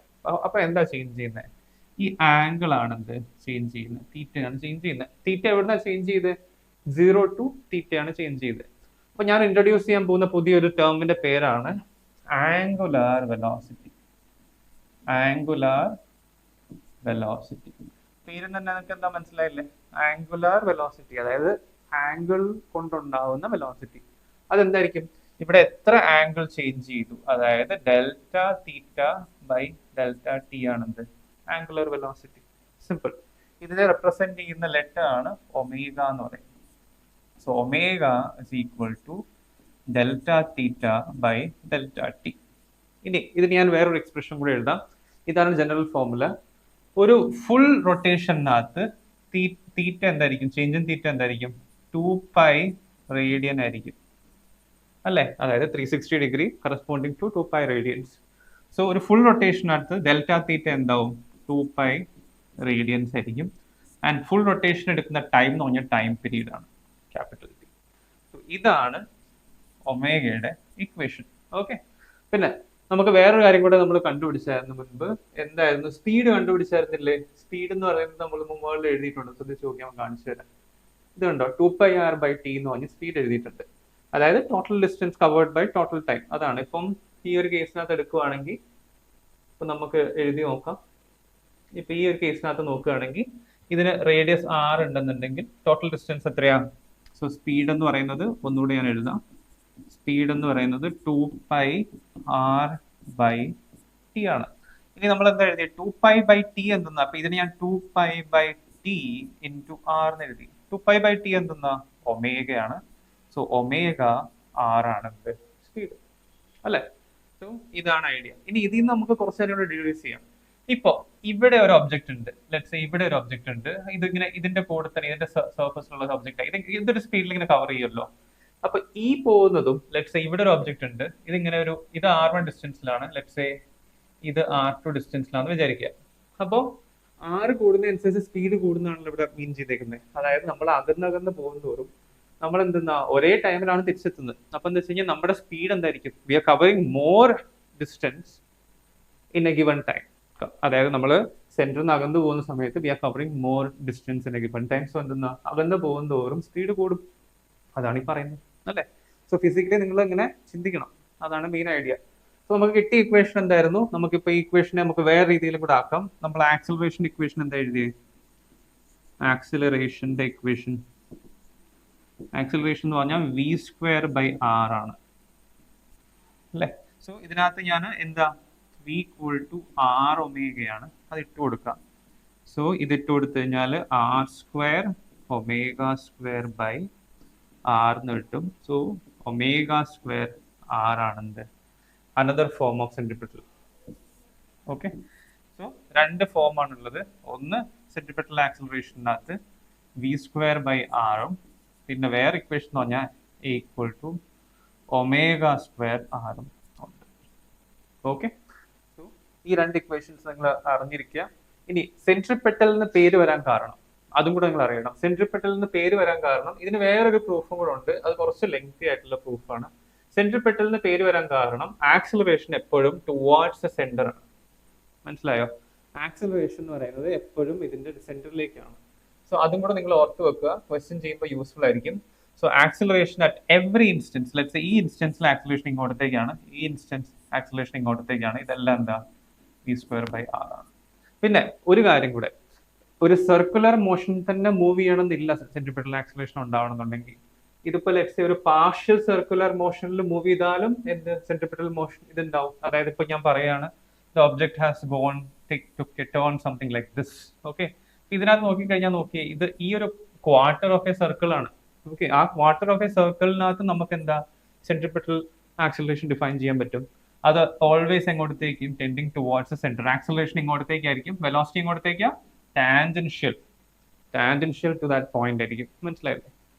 അപ്പൊ എന്താ ചേഞ്ച് ചെയ്യുന്നത്? ഈ ആംഗിൾ ആണ് എന്ത് ചേഞ്ച് ചെയ്യുന്നത്? തീറ്റയാണ് ചേഞ്ച് ചെയ്യുന്നത്. തീറ്റ എവിടുന്നാ ചേഞ്ച് ചെയ്ത്? 0 to തീറ്റയാണ് ചേഞ്ച് ചെയ്തത്. അപ്പൊ ഞാൻ ഇൻട്രൊഡ്യൂസ് ചെയ്യാൻ പോകുന്ന പുതിയൊരു ടേമിന്റെ പേരാണ് ആംഗുലാർ വെലോസിറ്റി. Angular velocity. പേര് തന്നെ നിങ്ങൾക്ക് എന്താ മനസ്സിലായില്ലേ? ആംഗുലാർ വെലോസിറ്റി, അതായത് ആംഗിൾ കൊണ്ടുണ്ടാവുന്ന വെലോസിറ്റി. അതെന്തായിരിക്കും? ഇവിടെ എത്ര ആംഗിൾ ചേഞ്ച് ചെയ്തു, അതായത് delta theta by delta T ആണെന്ത് ആംഗുലർ വെലോസിറ്റി. സിമ്പിൾ. ഇതിനെ റെപ്രസെന്റ് ചെയ്യുന്ന ലെറ്റർ ആണ് ഒമേഗ എന്ന് പറയുന്നത്. So omega is equal to delta theta by delta T. ഇനി ഇതിന് ഞാൻ വേറൊരു എക്സ്പ്രഷൻ കൂടെ എഴുതാം. ഇതാണ് ജനറൽ ഫോർമുല. ഒരു ഫുൾ റൊട്ടേഷനകത്ത് തീറ്റ എന്തായിരിക്കും? ചേഞ്ച് ഇൻ തീറ്റ എന്തായിരിക്കും? 2π റേഡിയൻ ആയിരിക്കും അല്ലേ? അതായത് 360 degree corresponding to 2π radians. So ഒരു ഫുൾ റൊട്ടേഷനകത്ത് ഡെൽറ്റ തീറ്റ എന്താവും? 2π റേഡിയൻസ് ആയിരിക്കും. ആൻഡ് ഫുൾ റൊട്ടേഷൻ എടുക്കുന്ന ടൈം എന്ന് പറഞ്ഞാൽ ടൈം പീരീഡ് ആണ്, ക്യാപിറ്റൽ ടി. സോ ഇതാണ് ഒമേഗയുടെ ഇക്വേഷൻ. ഓക്കെ. പിന്നെ നമുക്ക് വേറൊരു കാര്യം കൂടെ നമ്മൾ കണ്ടുപിടിച്ചായിരുന്നു മുൻപ്. എന്തായിരുന്നു? സ്പീഡ് കണ്ടുപിടിച്ചായിരുന്നില്ലേ? സ്പീഡ് എന്ന് പറയുന്നത് നമ്മൾ മുകളിൽ എഴുതിയിട്ടുണ്ട്. ശ്രദ്ധിച്ച് നോക്കി ഞാൻ കാണിച്ചു തരാം. ഇത് കണ്ടോ? 2πr/t എന്ന് പറഞ്ഞ് സ്പീഡ് എഴുതിയിട്ടുണ്ട്. അതായത് total distance covered by total time. അതാണ് ഇപ്പം ഈ ഒരു കേസിനകത്ത് എടുക്കുകയാണെങ്കിൽ ഇപ്പൊ നമുക്ക് എഴുതി നോക്കാം. ഇപ്പൊ ഈ ഒരു കേസിനകത്ത് നോക്കുകയാണെങ്കിൽ ഇതിന് റേഡിയസ് r ഉണ്ടെന്നുണ്ടെങ്കിൽ ടോട്ടൽ ഡിസ്റ്റൻസ് എത്രയാണ്? സോ സ്പീഡ് എന്ന് പറയുന്നത് ഒന്നുകൂടി ഞാൻ എഴുതാം. സ്പീഡ് എന്ന് പറയുന്നത് 2πr/t ആണ്. ഇനി നമ്മൾ എന്താ എഴുതിയത്? 2π/t എന്തെന്നാ? അപ്പൊ ഇതിന് ഞാൻ 2π/t into r എന്ന് എഴുതി. 2π/t എന്തെന്നാ? ഒമേഗയാണ്. സോ ഒമേഗ r ആണ് സ്പീഡ് അല്ലെ? സോ ഇതാണ് ഐഡിയ. ഇനി ഇതിൽ നിന്ന് നമുക്ക് കുറച്ച് നേരം കൂടെ ഡിഡ്യൂസ് ചെയ്യാം. ഇപ്പൊ ഇവിടെ ഒരു ഒബ്ജക്റ്റ് ഉണ്ട്, ലെറ്റ്സ് സേ ഇവിടെ ഒരു ഒബ്ജക്റ്റ് ഉണ്ട്. ഇതിങ്ങനെ ഇതിന്റെ കൂടെ തന്നെ ഇതിന്റെ സർഫസിലുള്ള ഒബ്ജക്റ്റ് ഇതൊരു സ്പീഡിൽ ഇങ്ങനെ കവർ ചെയ്യുമല്ലോ. അപ്പൊ ഈ പോകുന്നതും ലെറ്റ്സ് സേ ഇവിടെ ഒരു ഒബ്ജക്റ്റ് ഉണ്ട്, ഇതിങ്ങനെ ഇത് r1 ഡിസ്റ്റൻസിലാണ്, ലെറ്റ്സ് സേ ഇത് r2 ഡിസ്റ്റൻസിലാണെന്ന് വിചാരിക്കുക. അപ്പോൾ r കൂടുന്നതനുസരിച്ച് സ്പീഡ് കൂടുന്നതാണല്ലോ ഇവിടെ മീൻ ചെയ്തേക്കുന്നത്. അതായത് നമ്മൾ അകന്നകന്ന് പോകുന്നതോറും നമ്മൾ എന്തെന്നാ ഒരേ ടൈമിലാണ് തിരിച്ചെത്തുന്നത്. അപ്പൊ എന്താ വെച്ച് കഴിഞ്ഞാൽ നമ്മുടെ സ്പീഡ് എന്തായിരിക്കും? We are covering more distance in a given time. അതായത് നമ്മൾ സെന്ററിൽ നിന്ന് അകന്നു പോകുന്ന സമയത്ത് we are covering more distance in a given time. So എന്തെന്നാ അകന്ന് പോകുന്നതോറും സ്പീഡ് കൂടും. അതാണ് ഈ പറയുന്നത് അല്ലേ? സോ ഫിസിക്കലി നിങ്ങൾ ഇങ്ങനെ ചിന്തിക്കണം. അതാണ് മെയിൻ ഐഡിയ. സോ നമുക്ക് കിട്ടിയ ഇക്വേഷൻ എന്തായിരുന്നു? നമുക്കിപ്പോ ഈ ഇക്വേഷനെ നമുക്ക് വേറെ രീതിയിലും കൂടെ ആക്കാം. നമ്മൾ ആക്സിലറേഷൻ ഇക്വേഷൻ എന്താ എഴുതിയത്? ആക്സിലറേഷന്റെ ഇക്വേഷൻ, ആക്സിലറേഷൻ എന്ന് പറഞ്ഞാൽ v²/r ആണ് അല്ലേ? സോ ഇതിനകത്ത് ഞാൻ എന്താ v = r ഒമേഗയാണ്, അത് ഇട്ട് കൊടുക്കാം. സോ ഇത് ഇട്ട് കൊടുത്തു കഴിഞ്ഞാൽ r² ω²/r എന്ന് കിട്ടും. സോ ω² r ആണെന്ത് another form of centripetal. Okay. So രണ്ട് ഫോം ആണുള്ളത്. ഒന്ന് സെൻട്രിപെറ്റൽ ആക്സിലറേഷനകത്ത് v²/r ഉം പിന്നെ വേറെ ഇക്വേഷൻ എന്ന് പറഞ്ഞാൽ a = ω² r ഉം ഉണ്ട്. ഓക്കെ. സോ ഈ രണ്ട് ഇക്വേഷൻസ് നിങ്ങൾ അറിഞ്ഞിരിക്കുക. ഇനി സെൻട്രിപെറ്റൽ എന്ന് പേര് വരാൻ കാരണം അതും കൂടെ നിങ്ങൾ അറിയണം. സെൻട്രിപെറ്റൽ എന്ന് പേര് വരാൻ കാരണം ഇതിന് വേറൊരു പ്രൂഫും കൂടെ ഉണ്ട്. അത് കുറച്ച് ലെങ്തി ആയിട്ടുള്ള പ്രൂഫാണ്. സെൻട്രിപെറ്റൽ എന്ന് പേര് വരാൻ കാരണം ആക്സിലറേഷൻ എപ്പോഴും ടുവാർഡ്സ് ദ സെന്റർ ആണ്. മനസ്സിലായോ? ആക്സിലറേഷൻ എന്ന് പറയുന്നത് എപ്പോഴും ഇതിന്റെ സെന്ററിലേക്കാണ്. സോ അതും കൂടെ നിങ്ങൾ ഓർത്ത് വെക്കുക. ക്വസ്റ്റ്യൻ ചെയ്യുമ്പോൾ യൂസ്ഫുൾ ആയിരിക്കും. So acceleration at every instance, let's say ഈ ഇൻസ്റ്റൻസിൽ ആക്സിലറേഷൻ ഇങ്ങോട്ടേക്കാണ്, ഈ ഇൻസ്റ്റൻസ് ആക്സിലറേഷൻ ഇങ്ങോട്ടേക്കാണ്. ഇതെല്ലാം എന്താ? v²/r ആണ്. പിന്നെ ഒരു കാര്യം കൂടെ, ഒരു സർക്കുലർ മോഷൻ തന്നെ മൂവ് ചെയ്യണമെന്നില്ല സെൻട്രിപെറ്റൽ ആക്സിലറേഷൻ ഉണ്ടാവണമെന്നുണ്ടെങ്കിൽ. ഇതിപ്പോ ലെറ്റ്സ് സേ ഒരു പാർഷ്യൽ സർക്കുലർ മോഷനിൽ മൂവ് ചെയ്താലും എന്ത് സെൻട്രിപെറ്റൽ മോഷൻ ഇതുണ്ടാവും. അതായത് ഇപ്പൊ ഞാൻ പറയാണ് the object has gone to turn something like this. Okay. ഇതിനകത്ത് നോക്കിക്കഴിഞ്ഞാൽ നോക്കിയേ, ഇത് ഈ ഒരു ക്വാർട്ടർ ഓഫ് എ സർക്കിൾ ആണ്. ഓക്കെ. ആ ക്വാർട്ടർ ഓഫ് എ സർക്കിളിനകത്ത് നമുക്ക് എന്താ സെൻട്രിപെറ്റൽ ആക്സിലറേഷൻ ഡിഫൈൻ ചെയ്യാൻ പറ്റും. അത് ഓൾവേസ് എങ്ങോട്ടേക്കും tending towards centre. Acceleration ഇങ്ങോട്ടേക്കായിരിക്കും, velocity ഇങ്ങോട്ടേക്കാ ടാൻജൻഷ്യൽ ടു ദാറ്റ് പോയിന്റ് ആയിരിക്കും. മനസ്സിലായില്ലേ?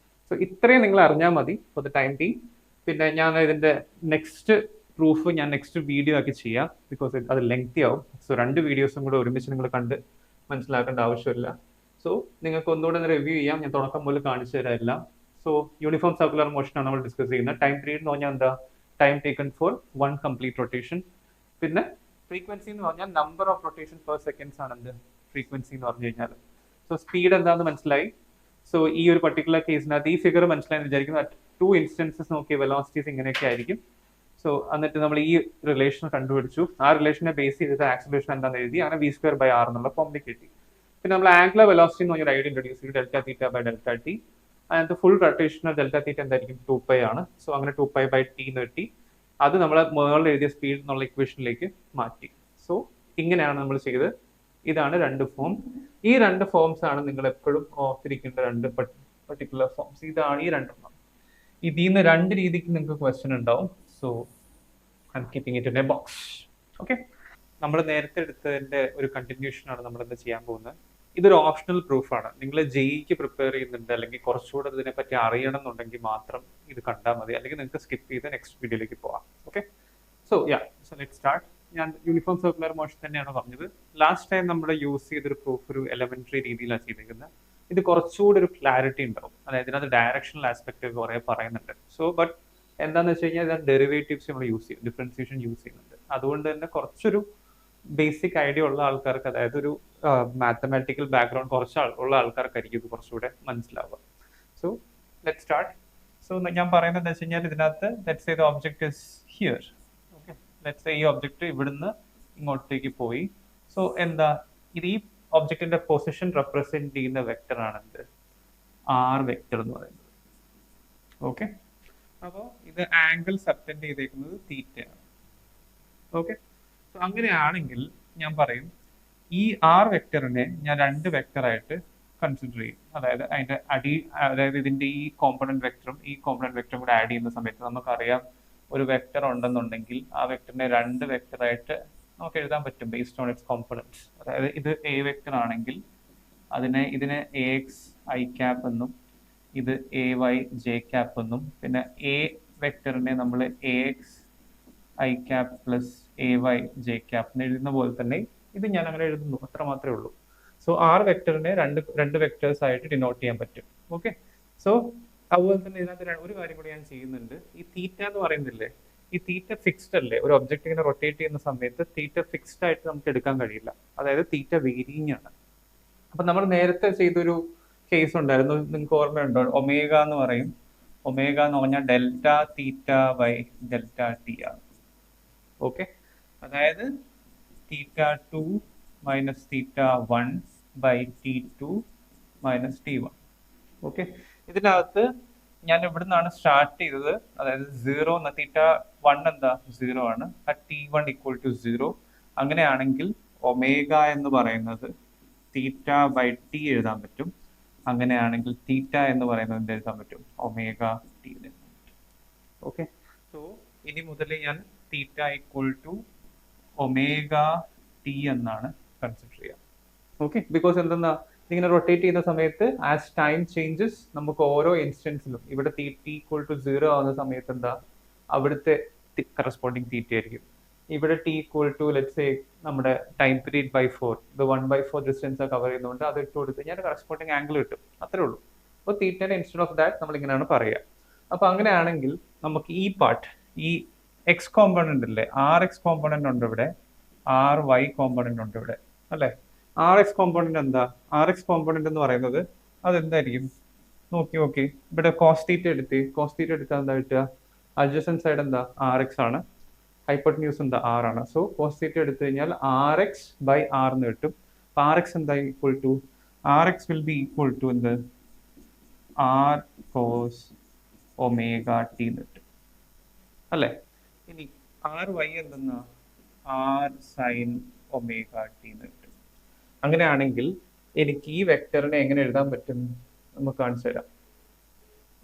സോ ഇത്രയും നിങ്ങൾ അറിഞ്ഞാൽ മതി ഫോർ ദ ടൈം ബീങ്. പിന്നെ ഞാൻ ഇതിൻ്റെ നെക്സ്റ്റ് പ്രൂഫ് ഞാൻ നെക്സ്റ്റ് വീഡിയോ ആക്കി ചെയ്യാം, ബിക്കോസ് അത് ലെങ്തി ആവും. സോ 2 വീഡിയോസും കൂടെ ഒരുമിച്ച് നിങ്ങൾ കണ്ട് മനസ്സിലാക്കേണ്ട ആവശ്യമില്ല. സോ നിങ്ങൾക്ക് ഒന്നുകൂടെ റിവ്യൂ ചെയ്യാം. ഞാൻ തുടക്കം മുതൽ കാണിച്ചു തരാം എല്ലാം. സോ യൂണിഫോം സർക്കുലർ മോഷൻ ആണ് നമ്മൾ ഡിസ്കസ് ചെയ്യുന്നത്. ടൈം പീരീഡ് എന്ന് പറഞ്ഞാൽ എന്താ? Time taken four 1 complete rotation. പിന്നെ ഫ്രീക്വൻസി എന്ന് പറഞ്ഞാൽ number of rotation per seconds ആണ് എന്ത് ഫ്രീക്വൻസി എന്ന് പറഞ്ഞു കഴിഞ്ഞാൽ. സോ സ്പീഡ് എന്താണെന്ന് മനസ്സിലായി. സോ ഈ ഒരു പർട്ടിക്കുലർ കേസിനകത്ത് ഈ ഫിഗർ മനസ്സിലായെന്ന് വിചാരിക്കുന്നു. 2 ഇൻസ്റ്റൻസസ് നോക്കിയ വെലോസിറ്റീസ് ഇങ്ങനെയൊക്കെ ആയിരിക്കും. സോ എന്നിട്ട് നമ്മൾ ഈ റിലേഷൻ കണ്ടുപിടിച്ചു. ആ റിലേഷനെ ബേസ് ചെയ്തിട്ട് ആക്സിലറേഷൻ എന്താണെന്ന് എഴുതി. അങ്ങനെ v²/r എന്നുള്ള ഫോമിലേക്ക് കിട്ടി. പിന്നെ നമ്മൾ ആംഗുലർ വെലോസിറ്റി എന്ന് പറഞ്ഞൊരു ഐഡിയ ഇൻട്രൊഡ്യൂസ് ചെയ്തു, Δθ/Δt. അതിനകത്ത് ഫുൾ റൊട്ടേഷണൽ Δθ എന്തായിരിക്കും? 2π ആണ്. സോ അങ്ങനെ 2π/t എന്ന് കിട്ടി. അത് നമ്മൾ മുകളിൽ എഴുതിയ സ്പീഡ് എന്നുള്ള ഇക്വേഷനിലേക്ക് മാറ്റി. സോ ഇങ്ങനെയാണ് നമ്മൾ ചെയ്തത്. ഇതാണ് 2 ഫോം. ഈ 2 ഫോംസ് ആണ് നിങ്ങൾ എപ്പോഴും ഓർത്തിരിക്കേണ്ട 2 പർട്ടിക്കുലർ ഫോംസ്. ഇതാണ് ഈ 2 ഇതിൽ നിന്ന് 2 രീതിക്ക് നിങ്ങൾക്ക് ക്വസ്റ്റ്യൻ ഉണ്ടാവും. So I M keeping it in A box. Okay, നമ്മൾ നേരത്തെ എടുത്തതിന്റെ ഒരു കണ്ടിന്യൂഷൻ ആണ് നമ്മൾ ഇന്ന് ചെയ്യാൻ പോകുന്നത്. ഇതൊരു ഓപ്ഷണൽ പ്രൂഫാണ്. നിങ്ങൾ ജെഇക്ക് പ്രിപ്പയർ ചെയ്യുന്നുണ്ട് അല്ലെങ്കിൽ കുറച്ചുകൂടെ ഇതിനെപ്പറ്റി അറിയണം എന്നുണ്ടെങ്കിൽ മാത്രം ഇത് കണ്ടാൽ മതി, അല്ലെങ്കിൽ നിങ്ങൾക്ക് സ്കിപ്പ് ചെയ്ത് നെക്സ്റ്റ് വീഡിയോയിലേക്ക് പോവാം. Okay, so let's start. ഞാൻ യൂണിഫോം സർക്കുലർ മോഷൻ തന്നെയാണ് പറഞ്ഞത്. ലാസ്റ്റ് ടൈം നമ്മൾ യൂസ് ചെയ്തൊരു പ്രൂഫ് ഒരു എലമെന്ററി രീതിയിലാണ് ചെയ്തിരിക്കുന്നത്. ഇത് കുറച്ചുകൂടി ഒരു ക്ലാരിറ്റി ഉണ്ടാവും. അതായത് ഇതിനകത്ത് ഡയറക്ഷണൽ ആസ്പെക്ട് കുറെ പറയുന്നുണ്ട്. സോ ബട്ട് എന്താണെന്ന് വെച്ച് കഴിഞ്ഞാൽ ഇതിനകത്ത് ഡെറിവേറ്റീവ്സ് നമ്മൾ യൂസ് ചെയ്യും, ഡിഫറൻസിയേഷൻ യൂസ് ചെയ്യുന്നുണ്ട്. അതുകൊണ്ട് തന്നെ കുറച്ചൊരു ബേസിക് ഐഡിയ ഉള്ള ആൾക്കാർക്ക്, അതായത് ഒരു മാത്തമാറ്റിക്കൽ ബാക്ക്ഗ്രൗണ്ട് കുറച്ച് ഉള്ള ആൾക്കാർക്കായിരിക്കും ഇത് കുറച്ചുകൂടെ മനസ്സിലാവുക. So let start. സോ ഞാൻ പറയുന്നത് എന്താ വെച്ച് കഴിഞ്ഞാൽ ഇതിനകത്ത് let's say the object is here. Okay, let's say ഈ ഒബ്ജക്റ്റ് ഇവിടുന്ന് ഇങ്ങോട്ടേക്ക് പോയി. സോ എന്താ ഇത്? ഈ ഒബ്ജക്റ്റിന്റെ പൊസിഷൻ റെപ്രസെന്റ് ചെയ്യുന്ന വെക്ടർ ആണെന്ത്? ആർ വെക്ടർ എന്ന് പറയുന്നത്. ഓക്കെ, അപ്പോൾ ഇത് ആംഗിൾ സബ്റ്റൻഡ് ചെയ്തേക്കുന്നത് തീറ്റയാണ്. ഓക്കെ, സോ അങ്ങനെയാണെങ്കിൽ ഞാൻ പറയും ഈ ആർ വെക്ടറിനെ ഞാൻ 2 വെക്ടറായിട്ട് കൺസിഡർ ചെയ്യും. അതായത് അതിന്റെ അതായത് ഇതിന്റെ ഈ കോമ്പണന്റ് വെക്ടറും ഈ കോമ്പണന്റ് വെക്ടറും കൂടെ ആഡ് ചെയ്യുന്ന സമയത്ത് നമുക്കറിയാം ഒരു വെക്ടർ ഉണ്ടെന്നുണ്ടെങ്കിൽ ആ വെക്ടറിനെ 2 വെക്ടറായിട്ട് നമുക്ക് എഴുതാൻ പറ്റും ബേസ്ഡ് ഓൺ ഇറ്റ്സ് കോമ്പണന്റ്സ്. അതായത് ഇത് എ വെക്ടർ ആണെങ്കിൽ ഇതിനെ AX I ക്യാപ്പ് എന്നും ഇത് AY J ക്യാപ്പ് എന്നും പിന്നെ എ വെക്ടറിനെ നമ്മൾ AX I cap plus AY J cap എന്ന് എഴുതുന്ന പോലെ തന്നെ ഇത് ഞാൻ അങ്ങനെ എഴുതുന്നു, അത്ര മാത്രമേ ഉള്ളൂ. സോ ആർ വെക്ടറിനെ രണ്ട് വെക്ടേഴ്സ് ആയിട്ട് ഡിനോട്ട് ചെയ്യാൻ പറ്റും. ഓക്കെ, സോ അതുപോലെ തന്നെ ഇതിനകത്ത് ഒരു കാര്യം കൂടി ഞാൻ ചെയ്യുന്നുണ്ട്. ഈ തീറ്റ എന്ന് പറയുന്നില്ലേ, ഈ തീറ്റ ഫിക്സ്ഡ് അല്ലേ? ഒരു ഒബ്ജക്റ്റ് ഇങ്ങനെ റൊട്ടേറ്റ് ചെയ്യുന്ന സമയത്ത് തീറ്റ ഫിക്സ്ഡ് ആയിട്ട് നമുക്ക് എടുക്കാൻ കഴിയില്ല. അതായത് തീറ്റ വേരിയിങ് ആണ്. അപ്പൊ നമ്മൾ നേരത്തെ ചെയ്തൊരു കേസ് ഉണ്ടായിരുന്നു, നിങ്ങൾക്ക് ഓർമ്മയുണ്ടോ? ഒമേഗ എന്ന് പറയും. ഒമേഗ എന്ന് പറഞ്ഞാൽ delta theta by delta T ആണ്. ഓക്കെ, അതായത് theta 2 minus theta 1 by T2 minus T1. Okay, ഇതിനകത്ത് ഞാൻ ഇവിടുന്നാണ് സ്റ്റാർട്ട് ചെയ്തത്. അതായത് 0 എന്ന തീറ്റ 1 എന്താ 0 ആണ്. ആ T1 ഈക്വൽ ടു 0. അങ്ങനെയാണെങ്കിൽ ഒമേഗ എന്ന് പറയുന്നത് തീറ്റ ബൈ ടി എഴുതാൻ പറ്റും. അങ്ങനെയാണെങ്കിൽ തീറ്റ എന്ന് പറയുന്നത് എഴുതാൻ പറ്റും ഒമേഗ ടി. ഓക്കെ, സോ ഇനി മുതൽ ഞാൻ theta equal to omega T എന്നാണ് കൺസിഡർ ചെയ്യുക. ഓക്കെ, ബിക്കോസ് എന്തെന്നാ ഇങ്ങനെ റൊട്ടേറ്റ് ചെയ്യുന്ന സമയത്ത് ആസ് ടൈം ചേഞ്ചസ് നമുക്ക് ഓരോ ഇൻസ്റ്റൻസിലും ഇവിടെ ടി ഈക്വൽ ടു 0 ആവുന്ന സമയത്ത് എന്താ അവിടുത്തെ കറസ്പോണ്ടിങ് തീറ്റ ആയിരിക്കും. ഇവിടെ T equal to let's say നമ്മുടെ ടൈം പീരീഡ് ബൈ 4, ഇത് 1/4 ഡിസ്റ്റൻസ് കവർ ചെയ്യുന്നതുകൊണ്ട് അത് ഇട്ട് കൊടുത്ത് കഴിഞ്ഞാൽ കറസ്പോണ്ടിങ് ആംഗിൾ കിട്ടും, അത്രേ ഉള്ളൂ. അപ്പോൾ തീറ്റനെ ഇൻസ്റ്റെഡ് ഓഫ് ദാറ്റ് നമ്മൾ ഇങ്ങനെയാണ് പറയുക. അപ്പോൾ അങ്ങനെയാണെങ്കിൽ നമുക്ക് ഈ പാർട്ട്, ഈ എക്സ് കോമ്പണന്റ് ഇല്ലേ, RX കോമ്പണന്റ് ഉണ്ട് ഇവിടെ, RY കോമ്പണന്റ് ഉണ്ട് ഇവിടെ അല്ലേ. RX കോമ്പണന്റ് എന്താ? RX കോമ്പണന്റ് എന്ന് പറയുന്നത് അതെന്തായിരിക്കും നോക്കി ഇവിടെ കോസ്റ്റീറ്റ എടുത്താൽ എന്താ കിട്ടുക? അഡ്ജസന്റ് സൈഡ് എന്താ? RX ആണ്. ഹൈപ്പോട്ടന്യൂസ് എന്താ? R ആണ്. സോ കോസ്റ്റീറ്റ എടുത്തു കഴിഞ്ഞാൽ RX ബൈ R എന്ന് കിട്ടും. അപ്പൊ RX എന്താ equal to? RX will be equal to എന്ത്? R cos ഒമേഗ ടി എന്ന് കിട്ടും അല്ലേ. ഇനി RY എന്തെന്നാ? R സൈൻ ഒമേഗ ടി എന്ന് കിട്ടും. അങ്ങനെയാണെങ്കിൽ എനിക്ക് ഈ വെക്ടറിനെ എങ്ങനെ എഴുതാൻ പറ്റും? നമുക്ക് കാണിച്ചു തരാം.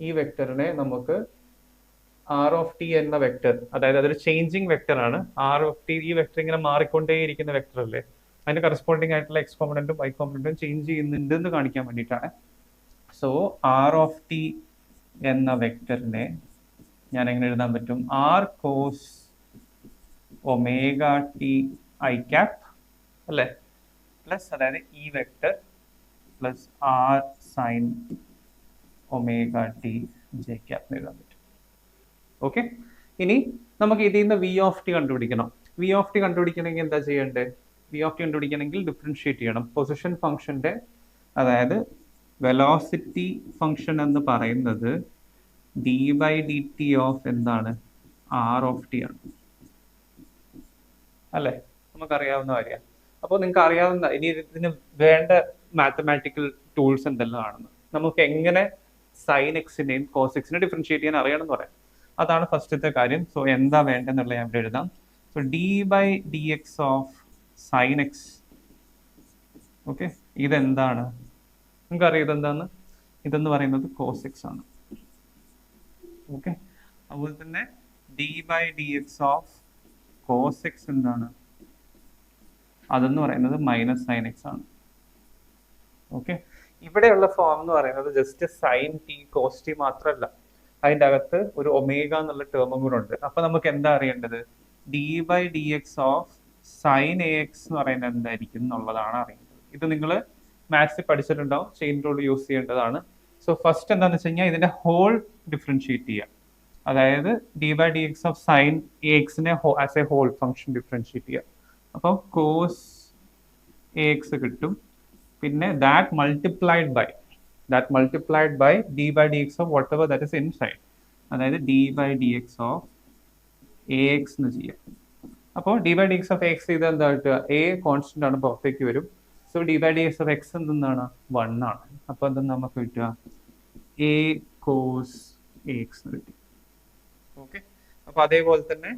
ഈ വെക്ടറിനെ നമുക്ക് ആർ ഓഫ് ടി എന്ന വെക്ടർ, അതായത് അതൊരു ചേഞ്ചിങ് വെക്ടർ ആണ്. ആർ ഓഫ് ടി, ഈ വെക്ടർ ഇങ്ങനെ മാറിക്കൊണ്ടേയിരിക്കുന്ന വെക്ടർ അല്ലേ, അതിന്റെ കറസ്പോണ്ടിങ് ആയിട്ടുള്ള എക്സ് കോമ്പണന്റും വൈ കോമ്പണന്റും ചേഞ്ച് ചെയ്യുന്നുണ്ട് എന്ന് കാണിക്കാൻ വേണ്ടിയിട്ടാണ്. സോ ആർ ഓഫ് ടി എന്ന വെക്ടറിനെ ഞാൻ എങ്ങനെ എഴുതാൻ പറ്റും? R cos omega T I cap അല്ലേ, പ്ലസ് അതായത് E vector plus R sine omega T J cap എഴുതാൻ പറ്റും. ഓക്കെ, ഇനി നമുക്ക് ഇതിൽ നിന്ന് വി ഓഫ് ടി കണ്ടുപിടിക്കണം. വി ഓഫ് ടി കണ്ടുപിടിക്കണമെങ്കിൽ എന്താ ചെയ്യേണ്ടത്? വി ഓഫ് ടി കണ്ടുപിടിക്കണമെങ്കിൽ ഡിഫറൻഷിയേറ്റ് ചെയ്യണം. പൊസിഷൻ ഫംഗ്ഷന്റെ, അതായത് വെലോസിറ്റി ഫംഗ്ഷൻ എന്ന് പറയുന്നത് D by D T of എന്താണ്? ആർ ഓഫ് ടി ആണ് അല്ലേ, നമുക്കറിയാവുന്ന കാര്യമാണ്. അപ്പോൾ നിങ്ങൾക്ക് അറിയാവുന്ന, ഇനി ഇതിന് വേണ്ട മാത്തമാറ്റിക്കൽ ടൂൾസ് എന്തെല്ലാം ആണെന്ന്, നമുക്ക് എങ്ങനെ സൈൻ എക്സിനെയും കോസ് എക്സിനെയും ഡിഫറൻഷിയേറ്റ് ചെയ്യാൻ അറിയണം എന്ന് പറയാം. അതാണ് ഫസ്റ്റത്തെ കാര്യം. സോ എന്താ വേണ്ടെന്നുള്ള ഞാൻ ഇവിടെ എഴുതാം. So D by D X of sine X, okay, ഇതെന്താണ്? നിങ്ങൾക്ക് അറിയാം ഇതെന്താന്ന്? ഇതെന്ന് പറയുന്നത് കോസ് എക്സ് ആണ്. ഓക്കെ, അതുപോലെ തന്നെ D by D X of cos X എന്താണ്? അതെന്ന് പറയുന്നത് മൈനസ് സൈൻ എക്സ് ആണ്. ഓക്കെ, ഇവിടെയുള്ള ഫോം എന്ന് പറയുന്നത് just sine T cos T മാത്രമല്ല, അതിൻ്റെ അകത്ത് ഒരു ഒമേഗ എന്നുള്ള ടേമും കൂടെ ഉണ്ട്. അപ്പൊ നമുക്ക് എന്താ അറിയേണ്ടത്? D by D X of sine A X എന്ന് പറയുന്നത് എന്തായിരിക്കും എന്നുള്ളതാണ് അറിയേണ്ടത്. ഇത് നിങ്ങൾ മാത്സിൽ പഠിച്ചിട്ടുണ്ടാവും, ചെയിൻ റൂൾ യൂസ് ചെയ്യേണ്ടതാണ്. സോ ഫസ്റ്റ് എന്താണെന്ന് വെച്ച് കഴിഞ്ഞാൽ ഇതിന്റെ ഹോൾ ഡിഫറൻഷിയേറ്റ് ചെയ്യുക. അതായത് D by D X of sine A എക്സിനെ as a whole function differentiate ചെയ്യുക. അപ്പോൾ കോസ് എ എക്സ് കിട്ടും. പിന്നെ that multiplied by D by D X of whatever that is inside, അതായത് D by D X of A X എന്ന് ചെയ്യാം. അപ്പോൾ D by D X of X ചെയ്താൽ എന്താ കിട്ടുക? എ കോൺസ്റ്റന്റ് ആണ്, പുറത്തേക്ക് വരും. So D by D X of X എന്താണ്? 1 ആണ്. അപ്പോൾ എന്താ നമുക്ക് കിട്ടുക? എ കോസ് എ എക്സ് എന്ന് കിട്ടി. ഓക്കെ, അപ്പൊ അതേപോലെ തന്നെ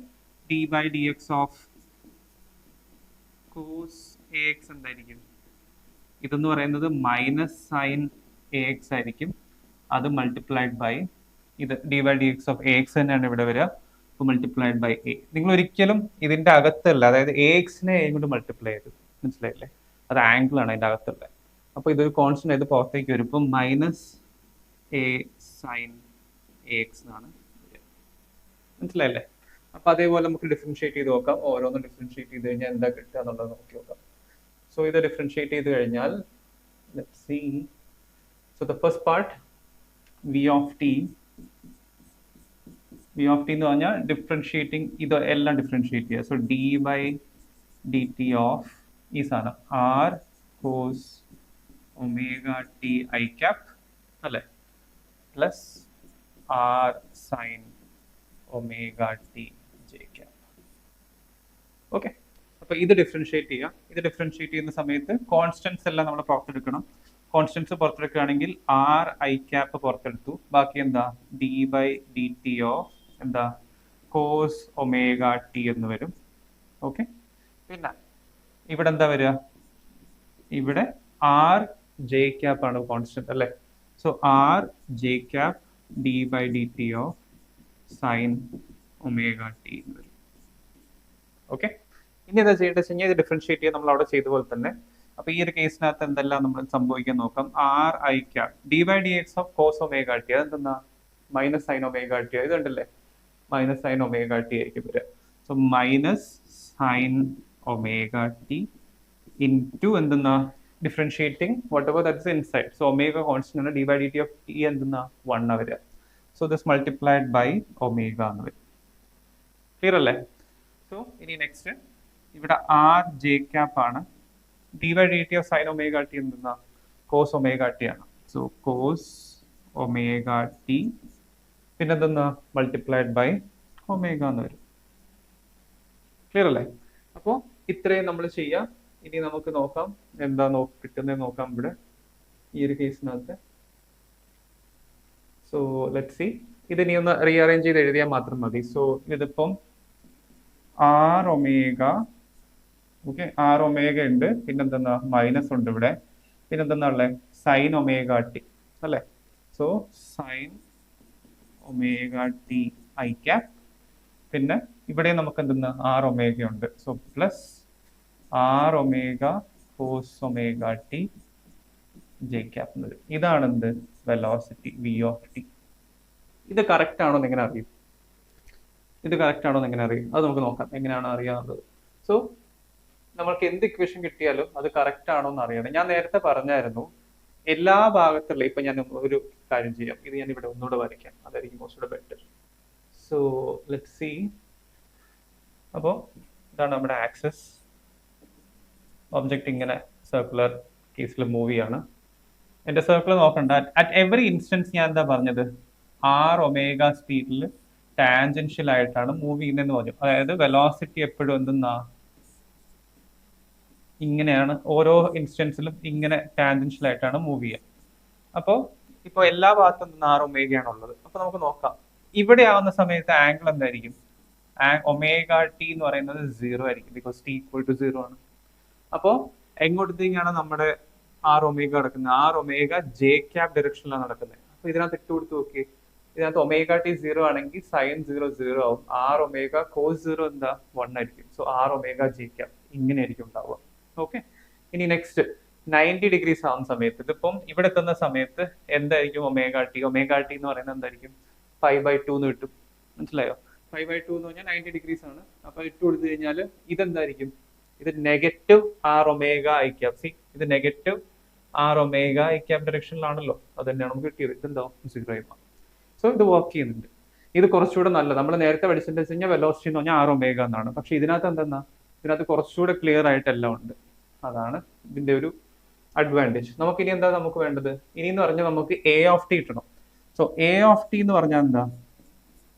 D by D X of cos A X എന്തായിരിക്കും? ഇതെന്ന് പറയുന്നത് മൈനസ് സൈൻ എ എക്സ് ആയിരിക്കും. അത് മൾട്ടിപ്ലൈഡ് ബൈ ഇത് D by D X of A X തന്നെയാണ് ഇവിടെ വരിക. Multiplied by A. നിങ്ങൾ ഒരിക്കലും ഇതിന്റെ അകത്തല്ല, അതായത് എ എക്സിനെ എ കൊണ്ട് മൾട്ടിപ്ലൈ ചെയ്ത്, മനസ്സിലായില്ലേ? അത് ആംഗിൾ ആണ് അതിന്റെ അകത്തുള്ളത്. അപ്പൊ ഇതൊരു കോൺസ്റ്റന്റ് ആയത് പുറത്തേക്ക് വരും. ഇപ്പം minus A sine A X എന്നാണ്, മനസ്സിലായില്ലേ? അപ്പൊ അതേപോലെ നമുക്ക് ഡിഫറൻഷിയേറ്റ് ചെയ്ത് നോക്കാം. ഓരോന്നും ഡിഫറൻഷിയേറ്റ് ചെയ്ത് കഴിഞ്ഞാൽ എന്താ കിട്ടുക എന്നുള്ളത് നോക്കി നോക്കാം. സോ ഇത് ഡിഫറൻഷിയേറ്റ് ചെയ്ത് കഴിഞ്ഞാൽ let's see. So the first part, v of t എന്ന് പറഞ്ഞാൽ ഡിഫറൻഷിയേറ്റിംഗ്, ഇത് എല്ലാം ഡിഫറൻഷിയേറ്റ് ചെയ്യുക. So D by D T of ഈ സാധനം R cos omega T I cap അല്ലേ, plus R sine omega T J cap. Okay, അപ്പൊ ഇത് ഡിഫറൻഷിയേറ്റ് ചെയ്യാം. ഇത് ഡിഫറൻഷിയേറ്റ് ചെയ്യുന്ന സമയത്ത് കോൺസ്റ്റൻസ് എല്ലാം നമ്മൾ പുറത്തെടുക്കണം. കോൺസ്റ്റൻസ് പുറത്തെടുക്കുകയാണെങ്കിൽ ആർ ഐ ക്യാപ്പ് പുറത്തെടുത്തു. ബാക്കി എന്താ? D by D T of എന്താ? കോസ് ഒമേഗ ടി എന്ന് വരും. ഓക്കെ, പിന്നെ ഇവിടെ എന്താ വരിക? ഇവിടെ ആർ ജെ ക്യാപ്പ് ആണ് കോൺസ്റ്റന്റ് അല്ലേ. So R J cap D by D T of sine omega T എന്ന് വരും. ഓക്കെ, ഇനി എന്താ ചെയ്യേണ്ടത് വെച്ച് കഴിഞ്ഞാൽ ഇത് ഡിഫറൻഷിയേറ്റ് ചെയ്യാൻ നമ്മൾ അവിടെ ചെയ്ത പോലെ തന്നെ. അപ്പൊ ഈ ഒരു കേസിനകത്ത് എന്തെല്ലാം നമ്മൾ സംഭവിക്കാൻ നോക്കാം. R I cap D by D X of cos omega T, അതെന്താ? Minus sine omega T. ഇതുണ്ടല്ലേ, മൈനസ് സൈൻ ഒമേഗ ടി ആയിരിക്കും വരിക. So minus sine omega T into എന്തെന്നാ? Differentiating whatever that is inside. So omega constant ആണ്, D by D T of T എന്തെന്നാ? 1 വരിക. So this multiplied by omega എന്ന് വരും. Clear അല്ലേ? So ഇനി നെക്സ്റ്റ് ഇവിടെ ആർ ജെ ക്യാപ്പ് ആണ്. D by D T of sine omega T എന്തെന്നാ? കോസ് ഒമേഗ ടി ആണ്. സോ കോസ് ഒമേഗ ടി പിന്നെ എന്തെന്നാ? മൾട്ടിപ്ലൈഡ് ബൈ ഒമേഗ എന്ന് വരും. ക്ലിയർ അല്ലേ? അപ്പോൾ ഇത്രയും നമ്മൾ ചെയ്യാം. ഇനി നമുക്ക് നോക്കാം എന്താ കിട്ടുന്നത് നോക്കാം ഇവിടെ ഈ ഒരു കേസിനകത്ത്. So let see. ഇതിനി ഒന്ന് റീഅറേഞ്ച് ചെയ്ത് എഴുതിയാൽ മാത്രം മതി. സോ ഇതിപ്പം R omega, okay, R omega ഉണ്ട്, പിന്നെന്തെന്നാ? മൈനസ് ഉണ്ട് ഇവിടെ, പിന്നെന്തെന്നാ ഉള്ളത്? സൈൻ ഒമേഗ ടി അല്ലേ. So sine omega T I cap, പിന്നെ ഇവിടെ നമുക്ക് എന്തെന്ന്? ആർ ഒമേഗ ഉണ്ട്. So plus R omega cos omega T J cap എന്ന് വരും. ഇതാണ് എന്ത്? Velocity V of T. ഇത് കറക്റ്റ് ആണോ എന്ന് എങ്ങനെ അറിയും? ഇത് കറക്റ്റ് ആണോ എന്ന് എങ്ങനെ അറിയും? അത് നമുക്ക് നോക്കാം എങ്ങനെയാണ് അറിയാവുന്നത്. സോ നമ്മൾക്ക് എന്ത് ഇക്വേഷൻ കിട്ടിയാലും അത് കറക്റ്റ് ആണോ എന്ന് അറിയണം. ഞാൻ നേരത്തെ പറഞ്ഞായിരുന്നു എല്ലാ ഭാഗത്തുള്ള, ഇപ്പൊ ഞാൻ ഒരു കാര്യം ചെയ്യാം, ഇത് ഞാൻ ഇവിടെ ഒന്നുകൂടെ വരയ്ക്കാം, അതായിരിക്കും കുറച്ചുകൂടെ ബെറ്റർ. So let see. അപ്പോൾ ഇതാണ് നമ്മുടെ ആക്സസ്. ഒബ്ജക്റ്റ് ഇങ്ങനെ സർക്കുലർ കേസിൽ മൂവ് ചെയ്യാണ്. എൻ്റെ സർക്കിൾ നോക്കണ്ട. അറ്റ് എവറി ഇൻസ്റ്റൻസ് ഞാൻ എന്താ പറഞ്ഞത്, ആർ ഒമേഗ സ്പീഡിൽ ടാൻജൻഷ്യൽ ആയിട്ടാണ് മൂവ് ചെയ്യുന്നതെന്ന് പറഞ്ഞു. അതായത് വെലോസിറ്റി എപ്പോഴും എന്തെന്നാ ഇങ്ങനെയാണ്, ഓരോ ഇൻസ്റ്റൻസിലും ഇങ്ങനെ ടാൻജൻഷ്യൽ ആയിട്ടാണ് മൂവ് ചെയ്യുക. അപ്പോൾ ഇപ്പോൾ എല്ലാ ഭാഗത്തും നിന്ന് ആർ ഒമേഗയാണ് ഉള്ളത്. അപ്പോൾ നമുക്ക് നോക്കാം ഇവിടെ ആവുന്ന സമയത്ത് ആംഗിൾ എന്തായിരിക്കും? ഒമേഗ ടി എന്ന് പറയുന്നത് 0 ആയിരിക്കും, ബിക്കോസ് ടി ഈക്വൽ ടു 0 ആണ്. അപ്പോൾ എങ്ങോട്ടേക്കാണ് നമ്മുടെ ആർ ഒമേഗ നടക്കുന്നത്? ആർ ഒമേഗ ജെ ക്യാപ് ഡയറക്ഷനിലാണ് നടക്കുന്നത്. അപ്പോൾ ഇതിനകത്ത് ഇട്ട് കൊടുത്ത് നോക്കി, ഇതിനകത്ത് ഒമേഗ ടി 0 ആണെങ്കിൽ സൈൻ 0 0 ആവും. ആർ ഒമേഗ കോസ് 0 എന്താ 1 ആയിരിക്കും. So R omega J cap ഇങ്ങനെ ആയിരിക്കും ഉണ്ടാവുക. ഓക്കെ, ഇനി നെക്സ്റ്റ് 90 ഡിഗ്രീസ് ആവുന്ന സമയത്ത്, ഇതിപ്പം ഇവിടെ എത്തുന്ന സമയത്ത് എന്തായിരിക്കും ഒമേഗ ടി? ഒമേഗ ടി എന്ന് പറയുന്നത് എന്തായിരിക്കും? 5/2 എന്ന് കിട്ടും. മനസ്സിലായോ? 5/2 എന്ന് പറഞ്ഞാൽ 90 ഡിഗ്രീസ് ആണ്. അപ്പൊ ഇട്ട് കൊടുത്തു കഴിഞ്ഞാൽ ഇതെന്തായിരിക്കും? ഇത് negative R omega I cap. See, ഇത് negative R omega I cap ഡയറക്ഷനിലാണല്ലോ, അത് തന്നെയാണ് നമുക്ക് കിട്ടിയത്. ഇതെന്താവും? 0 ആയി മാറും. സോ ഇത് വർക്ക് ചെയ്യുന്നുണ്ട്. ഇത് കുറച്ചുകൂടെ നല്ലത്. നമ്മൾ നേരത്തെ പഠിച്ചിട്ട് വെച്ച് കഴിഞ്ഞാൽ വെലോസിറ്റി എന്ന് പറഞ്ഞാൽ ആർ ഒമേഗ എന്നാണ്. പക്ഷെ ഇതിനകത്ത് എന്തെന്നാ, ഇതിനകത്ത് കുറച്ചുകൂടെ ക്ലിയർ ആയിട്ടെല്ലാം ഉണ്ട്. അതാണ് ഇതിന്റെ ഒരു അഡ്വാൻറ്റേജ്. നമുക്ക് ഇനി എന്താ നമുക്ക് വേണ്ടത്? ഇനി എന്ന് പറഞ്ഞാൽ നമുക്ക് എ ഓഫ് ടി കിട്ടണം. സോ എ ഓഫ് ടി എന്ന് പറഞ്ഞാൽ എന്താ?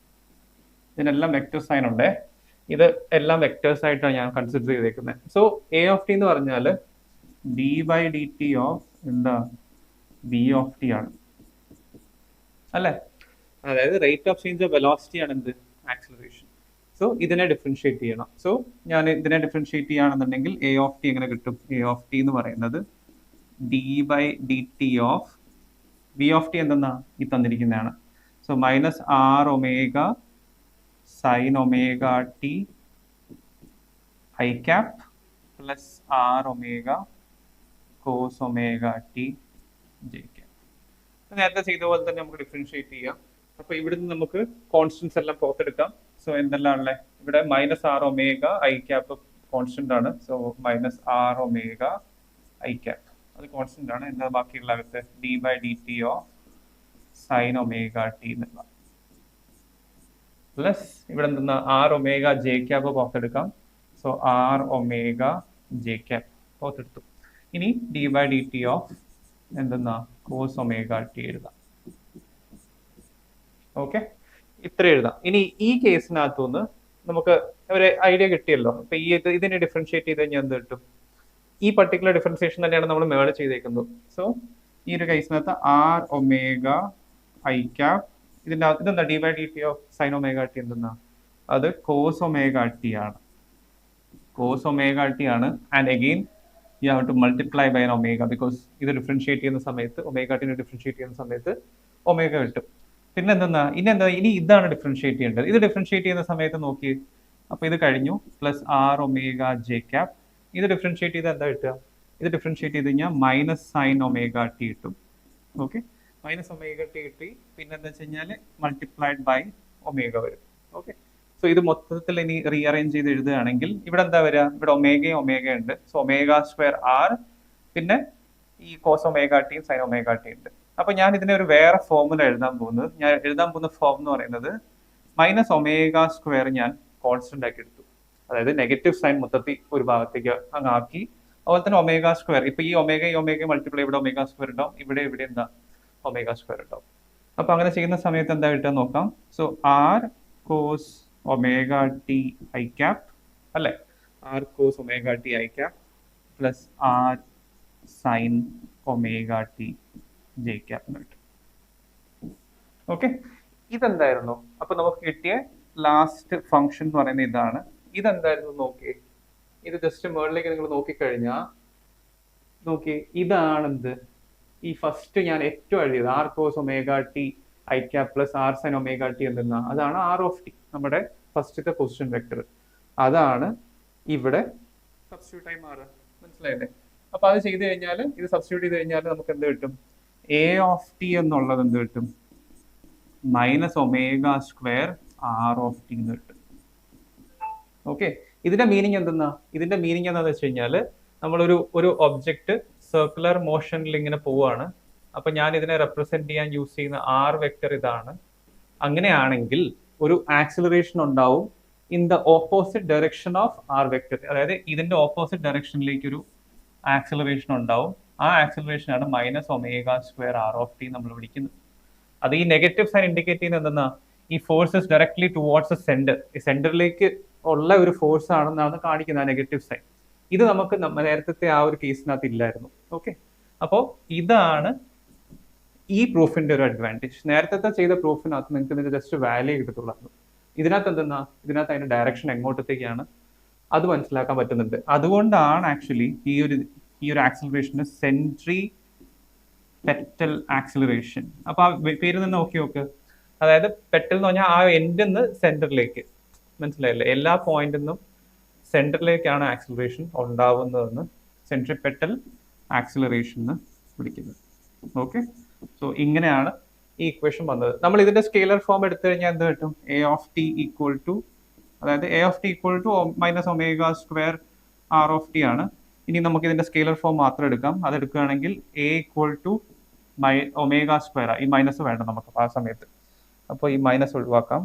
ഇതിനെല്ലാം വെക്ടർ സൈൻ ഉണ്ട്. ഇത് എല്ലാം വെക്ടേഴ്സ് ആയിട്ടാണ് ഞാൻ കൺസിഡർ ചെയ്തേക്കുന്നത്. സോ എ ഓഫ് ടി എന്ന് പറഞ്ഞാൽ D by D T of എന്താ ബി ഓഫ് ടി ആണ് അല്ലെ? അതായത് rate of change of velocity ആണ് എന്ത്? ആക്സിലറേഷൻ. സോ ഇതിനെ ഡിഫറൻഷിയേറ്റ് ചെയ്യണം. സോ ഞാൻ ഇതിനെ ഡിഫറൻഷിയേറ്റ് ചെയ്യുകയാണെന്നുണ്ടെങ്കിൽ എ ഓഫ് ടി എങ്ങനെ കിട്ടും? എ ഓഫ് ടി എന്ന് പറയുന്നത് D by D T of B of T എന്തെന്നാ ഈ തന്നിരിക്കുന്നതാണ്. So minus R omega sine omega T I cap plus R omega cos omega T J cap. നേരത്തെ ചെയ്ത പോലെ തന്നെ നമുക്ക് ഡിഫറൻഷിയേറ്റ് ചെയ്യാം. അപ്പൊ ഇവിടുന്ന് നമുക്ക് കോൺസ്റ്റൻസ് എല്ലാം പുറത്തെടുക്കാം. സോ എന്തെല്ലാം ഉള്ളത് ഇവിടെ? Minus R omega I cap constant ആണ്. So minus R omega I cap അത് കോൺസ്റ്റന്റ് ആണ്. എന്താ ബാക്കിയുള്ള അകത്ത്? D by D T of sine omega T എന്നുള്ള പ്ലസ് ഇവിടെ എന്തെന്നാ ആർ ഒമേഗ ജെ ക്യാപ് പുറത്തെടുക്കാം. So R omega J cap പുറത്തെടുത്തു. ഇനി D by D T of എന്തെന്നാ കോസ് ഒമേഗ ടി എഴുതാം. ഓക്കെ, ഇത്ര എഴുതാം. ഇനി ഈ കേസിനകത്തുനിന്ന് നമുക്ക് ഒരു ഐഡിയ കിട്ടിയല്ലോ. അപ്പൊ ഈ ഇതിനെ ഡിഫറൻഷിയേറ്റ് ചെയ്ത് കഴിഞ്ഞാൽ എന്ത് കിട്ടും? ഈ പർട്ടിക്കുലർ ഡിഫറൻസിയേഷൻ തന്നെയാണ് നമ്മൾ മേള് ചെയ്തേക്കുന്നത്. സോ ഈ ഒരു കേസിനകത്ത് ആർ ഒമേഗ ഐ ക്യാപ് ഇതിന്റെ ഇതെന്താ? D by D T of sine omega T എന്തെന്നാ? അത് കോസ് ഒമേഗ ടി ആണ്. കോസ് ഒമേഗ ടി ആണ്. And again you have to multiply by an omega, because ഇത് ഡിഫറൻഷിയേറ്റ് ചെയ്യുന്ന സമയത്ത് ഒമേഗ ടിനെ ഡിഫറൻഷിയേറ്റ് ചെയ്യുന്ന സമയത്ത് ഒമേഗ കിട്ടും. പിന്നെ എന്തെന്നാ ഇനി ഇതാണ് ഡിഫറൻഷിയേറ്റ് ചെയ്യേണ്ടത്. ഇത് ഡിഫറൻഷിയേറ്റ് ചെയ്യുന്ന സമയത്ത് നോക്കി, അപ്പൊ ഇത് കഴിഞ്ഞു. Plus R omega J cap. ഇത് ഡിഫറൻഷിയേറ്റ് ചെയ്ത് എന്താ കിട്ടുക? ഇത് ഡിഫറൻഷിയേറ്റ് ചെയ്ത് കഴിഞ്ഞാൽ മൈനസ് സൈൻ ഒമേഗ ടി കിട്ടും. ഓക്കെ, മൈനസ് ഒമേഗ ടി കിട്ടി. പിന്നെ എന്താ വെച്ച് കഴിഞ്ഞാൽ മൾട്ടിപ്ലൈഡ് ബൈ ഒമേഗ വരും. ഓക്കെ, സോ ഇത് മൊത്തത്തിൽ ഇനി റീഅറേഞ്ച് ചെയ്ത് എഴുതുകയാണെങ്കിൽ ഇവിടെ എന്താ വരിക? ഇവിടെ ഒമേഗ ഉണ്ട്. സോ ഒമേഗ സ്ക്വയർ ആർ, പിന്നെ ഈ കോസ് ഒമേഗ ടിയും സൈൻ ഒമേഗ ടി ഉണ്ട്. അപ്പൊ ഞാൻ ഇതിനെ ഒരു വേറെ ഫോമുല എഴുതാൻ പോകുന്നത്. ഞാൻ എഴുതാൻ പോകുന്ന ഫോം എന്ന് പറയുന്നത് മൈനസ് ഒമേഗ സ്ക്വയർ ഞാൻ കോൺസ്റ്റന്റ് ആക്കി എടുത്തു. അതായത് നെഗറ്റീവ് സൈൻ മൊത്തത്തിൽ ഒരു ഭാഗത്തേക്ക് അങ്ങ് ആക്കി. അതുപോലെ തന്നെ ഒമേഗ സ്ക്വയർ, ഇപ്പൊ ഈ ഒമേഗ മൾട്ടിപ്ലൈ ഇവിടെ ഒമേഗ സ്ക്വയർ ഉണ്ടാവും, ഇവിടെ എന്താ ഒമേഗ സ്ക്വയർ ഉണ്ടാവും. അപ്പൊ അങ്ങനെ ചെയ്യുന്ന സമയത്ത് എന്താ കിട്ടുക നോക്കാം. So R cos omega T I cap അല്ലെ? R cos omega T I cap plus R sine omega T J cap എന്ന് കിട്ടും. ഓക്കെ, ഇതെന്തായിരുന്നു? അപ്പൊ നമുക്ക് കിട്ടിയ ലാസ്റ്റ് ഫംഗ്ഷൻ എന്ന് പറയുന്നത് ഇതാണ്. ഇതെന്തായിരുന്നു നോക്കി? ഇത് ജസ്റ്റ് മുകളിലേക്ക് നിങ്ങൾ നോക്കിക്കഴിഞ്ഞാൽ നോക്കി, ഇതാണെന്ത്? ഈ ഫസ്റ്റ് ഞാൻ ഏറ്റവും എഴുതിയത് R cos omega T I cap plus R sine omega T എന്തെന്നാ? അതാണ് ആർ ഓഫ് ടി, നമ്മുടെ ഫസ്റ്റത്തെ പൊസിഷൻ വെക്ടർ. അതാണ് ഇവിടെ സബ്സ്റ്റിറ്റ്യൂട്ട് ആയി മാറുക. മനസ്സിലായില്ലേ? അപ്പൊ അത് ചെയ്ത് കഴിഞ്ഞാൽ, ഇത് സബ്സ്റ്റിറ്റ്യൂട്ട് ചെയ്ത് കഴിഞ്ഞാൽ നമുക്ക് എന്ത് കിട്ടും? എ ഓഫ് ടി എന്നുള്ളത് എന്ത് കിട്ടും? Minus omega square R of T എന്ന് കിട്ടും. ഓക്കെ, ഇതിന്റെ മീനിങ് എന്തെന്നാ? ഇതിന്റെ മീനിങ് എന്താണെന്ന് വെച്ച് കഴിഞ്ഞാൽ ഒരു ഒബ്ജക്റ്റ് സർക്കുലർ മോഷനിൽ ഇങ്ങനെ പോവുകയാണ്. അപ്പൊ ഞാൻ ഇതിനെ റെപ്രസെന്റ് ചെയ്യാൻ യൂസ് ചെയ്യുന്ന ആർ വെക്ടർ ഇതാണ്. അങ്ങനെയാണെങ്കിൽ ഒരു ആക്സിലറേഷൻ ഉണ്ടാവും in the opposite direction of R vector. അതായത് ഇതിന്റെ ഓപ്പോസിറ്റ് ഡയറക്ഷനിലേക്ക് ഒരു ആക്സിലറേഷൻ ഉണ്ടാവും. ആ ആക്സിലറേഷൻ ആണ് -ω²r നമ്മൾ വിളിക്കുന്നത്. അത് ഈ നെഗറ്റീവ് സൈൻ ഇൻഡിക്കേറ്റ് ചെയ്യുന്നത് എന്തെന്നാ? ഈ forces directly towards A centre, ഈ സെന്ററിലേക്ക് ഉള്ള ഒരു ഫോഴ്സ് ആണെന്നാണ് കാണിക്കുന്നത് ആ നെഗറ്റീവ് സൈൻ. ഇത് നമുക്ക് നേരത്തെ ആ ഒരു കേസിനകത്ത് ഇല്ലായിരുന്നു. ഓക്കെ, അപ്പോൾ ഇതാണ് ഈ പ്രൂഫിന്റെ ഒരു അഡ്വാൻറ്റേജ്. നേരത്തെ ചെയ്ത പ്രൂഫിനകത്ത് നിങ്ങൾക്ക് ഇതിന്റെ ജസ്റ്റ് വാല്യൂ കിട്ടത്തുള്ളൂ. ഇതിനകത്ത് എന്തെന്നാ? ഇതിനകത്ത് അതിന്റെ ഡയറക്ഷൻ എങ്ങോട്ടത്തേക്കാണ് അത് മനസ്സിലാക്കാൻ പറ്റുന്നുണ്ട്. അതുകൊണ്ടാണ് ആക്ച്വലി ഈ ഒരു ആക്സിലറേഷന് സെൻട്രി പെറ്റൽ ആക്സിലറേഷൻ. അപ്പൊ ആ പേര് നിന്ന് നോക്ക്. അതായത് പെറ്റൽ എന്ന് പറഞ്ഞാൽ ആ എൻഡിൽ നിന്ന് സെന്ററിലേക്ക്, മനസ്സിലായില്ലേ? എല്ലാ പോയിന്റിൽ നിന്നും സെന്ററിലേക്കാണ് ആക്സിലറേഷൻ ഉണ്ടാവുന്നതെന്ന് സെൻട്രിപെറ്റൽ ആക്സിലറേഷൻ എന്ന് വിളിക്കുന്നത്. ഓക്കെ, സോ ഇങ്ങനെയാണ് ഈ ഇക്വേഷൻ വന്നത്. നമ്മൾ ഇതിന്റെ സ്കെയിലർ ഫോം എടുത്തു കഴിഞ്ഞാൽ എന്ത് കിട്ടും? a of t equal to, അതായത് a of t equal to -ω²r ആണ്. ഇനി നമുക്ക് ഇതിന്റെ സ്കെയിലർ ഫോം മാത്രം എടുക്കാം. അത് എടുക്കുകയാണെങ്കിൽ a ഈക്വൽ ടു ω². ഈ മൈനസ് വേണ്ട നമുക്ക് ആ സമയത്ത്, അപ്പോൾ ഈ മൈനസ് ഒഴിവാക്കാം.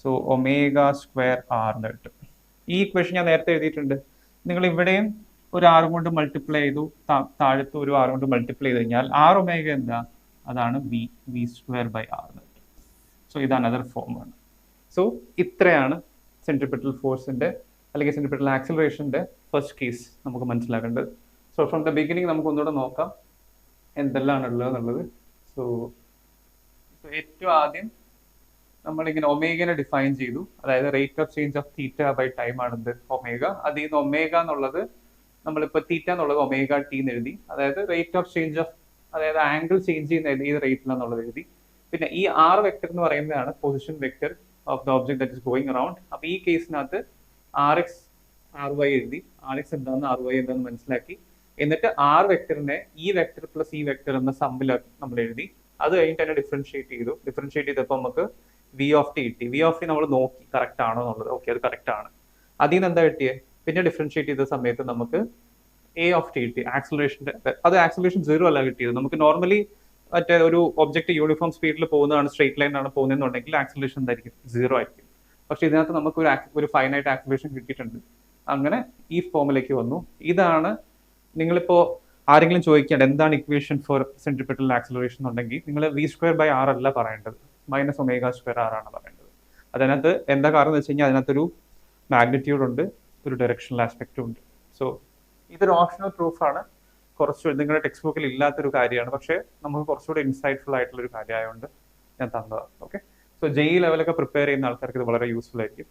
സോ ω²r എന്ന് കിട്ടും. ഈ ഇക്വേഷൻ ഞാൻ നേരത്തെ എഴുതിയിട്ടുണ്ട്. നിങ്ങൾ ഇവിടെയും ഒരു ആറ് കൊണ്ട് മൾട്ടിപ്ലൈ ചെയ്തു, താഴത്ത് ഒരു ആറ് കൊണ്ട് മൾട്ടിപ്ലൈ ചെയ്ത് കഴിഞ്ഞാൽ r⍵ എന്താ? അതാണ് v²/r. സോ ഇത് അനദർ ഫോം ആണ്. സോ ഇത്രയാണ് സെൻട്രിപെറ്റൽ ഫോഴ്സിന്റെ അല്ലെങ്കിൽ സെൻട്രിപെറ്റൽ ആക്സിലറേഷന്റെ ഫസ്റ്റ് കേസ് നമുക്ക് മനസ്സിലാക്കേണ്ടത്. സോ ഫ്രം ദ ബിഗിനിങ് നമുക്ക് ഒന്നുകൂടെ നോക്കാം എന്തെല്ലാം ഉള്ളത് എന്നുള്ളത്. സോ ഏറ്റവും ആദ്യം നമ്മളിങ്ങനെ ഒമേഗനെ ഡിഫൈൻ ചെയ്തു. അതായത് rate of change of theta by time ആണെന്ത്? ഒമേഗ. അതിൽ നിന്ന് ഒമേഗ എന്നുള്ളത് നമ്മളിപ്പോൾ തീറ്റ എന്നുള്ളത് ω_t എന്ന് എഴുതി. അതായത് റേറ്റ് ഓഫ് ചേഞ്ച് ഓഫ്, അതായത് ആംഗിൾ ചേഞ്ച് ചെയ്യുന്ന ഏത് റേറ്റിലാണെന്നുള്ളത് എഴുതി. പിന്നെ ഈ ആർ വെക്ടർ എന്ന് പറയുന്നതാണ് position vector of the object that is going around. അപ്പൊ ഈ കേസിനകത്ത് RX RY എഴുതി. RX എന്താണെന്ന് RY എന്താണെന്ന് മനസ്സിലാക്കി. എന്നിട്ട് ആർ വെക്ടറിനെ ഈ വെക്ടർ പ്ലസ് ഈ വെക്ടർ എന്ന സമ്മിൽ നമ്മൾ എഴുതി. അത് കഴിഞ്ഞിട്ട് തന്നെ ഡിഫറൻഷിയേറ്റ് ചെയ്തു. ഡിഫറൻഷിയേറ്റ് ചെയ്തപ്പോൾ നമുക്ക് v(t) കിട്ടി. v(t) നമ്മൾ നോക്കി കറക്റ്റ് ആണോ എന്നുള്ളത്. ഓക്കെ, അത് കറക്റ്റ് ആണ്. അതിൽ നിന്ന് എന്താ കിട്ടിയത്? പിന്നെ ഡിഫറൻഷിയേറ്റ് ചെയ്ത സമയത്ത് നമുക്ക് a(t) കിട്ടി. ആക്സിലറേഷന്റെ അത് ആക്സിലറേഷൻ 0 അല്ല കിട്ടിയത്. നമുക്ക് നോർമലി മറ്റേ ഒരു ഒബ്ജക്ട് യൂണിഫോം സ്പീഡിൽ പോകുന്നതാണ്, സ്ട്രേറ്റ് ലൈൻ ആണ് പോകുന്നതെന്നുണ്ടെങ്കിൽ ആക്സിലറേഷൻ എന്തായിരിക്കും? 0 ആയിരിക്കും. പക്ഷെ ഇതിനകത്ത് നമുക്ക് ഒരു ഫൈനൈറ്റ് ആക്സിലറേഷൻ കിട്ടിയിട്ടുണ്ട്. അങ്ങനെ ഈ ഫോമിലേക്ക് വന്നു. ഇതാണ് നിങ്ങളിപ്പോ ആരെങ്കിലും ചോദിക്കേണ്ട എന്താണ് ഇക്വേഷൻ ഫോർ സെൻട്രിപെറ്റൽ ആക്സിലറേഷൻ എന്നുണ്ടെങ്കിൽ നിങ്ങൾ v²/r അല്ല പറയേണ്ടത്, -ω²r ആണ് പറയേണ്ടത്. അതിനകത്ത് എന്താ കാരണം എന്ന് വെച്ച് കഴിഞ്ഞാൽ അതിനകത്തൊരു മാഗ്നിറ്റ്യൂഡ് ഉണ്ട്, ഒരു ഡയറക്ഷണൽ ആസ്പെക്റ്റും ഉണ്ട്. സോ ഇതൊരു ഓപ്ഷണൽ പ്രൂഫാണ്. കുറച്ച് നിങ്ങളുടെ ടെക്സ്റ്റ് ബുക്കിൽ ഇല്ലാത്തൊരു കാര്യമാണ്, പക്ഷേ നമുക്ക് കുറച്ചുകൂടി ഇൻസൈറ്റ്ഫുൾ ആയിട്ടുള്ള ഒരു കാര്യമായതുകൊണ്ട് ഞാൻ തന്നതാണ്. ഓക്കെ, സോ JEE ലെവലൊക്കെ പ്രിപ്പയർ ചെയ്യുന്ന ആൾക്കാർക്ക് ഇത് വളരെ യൂസ്ഫുൾ ആയിരിക്കും.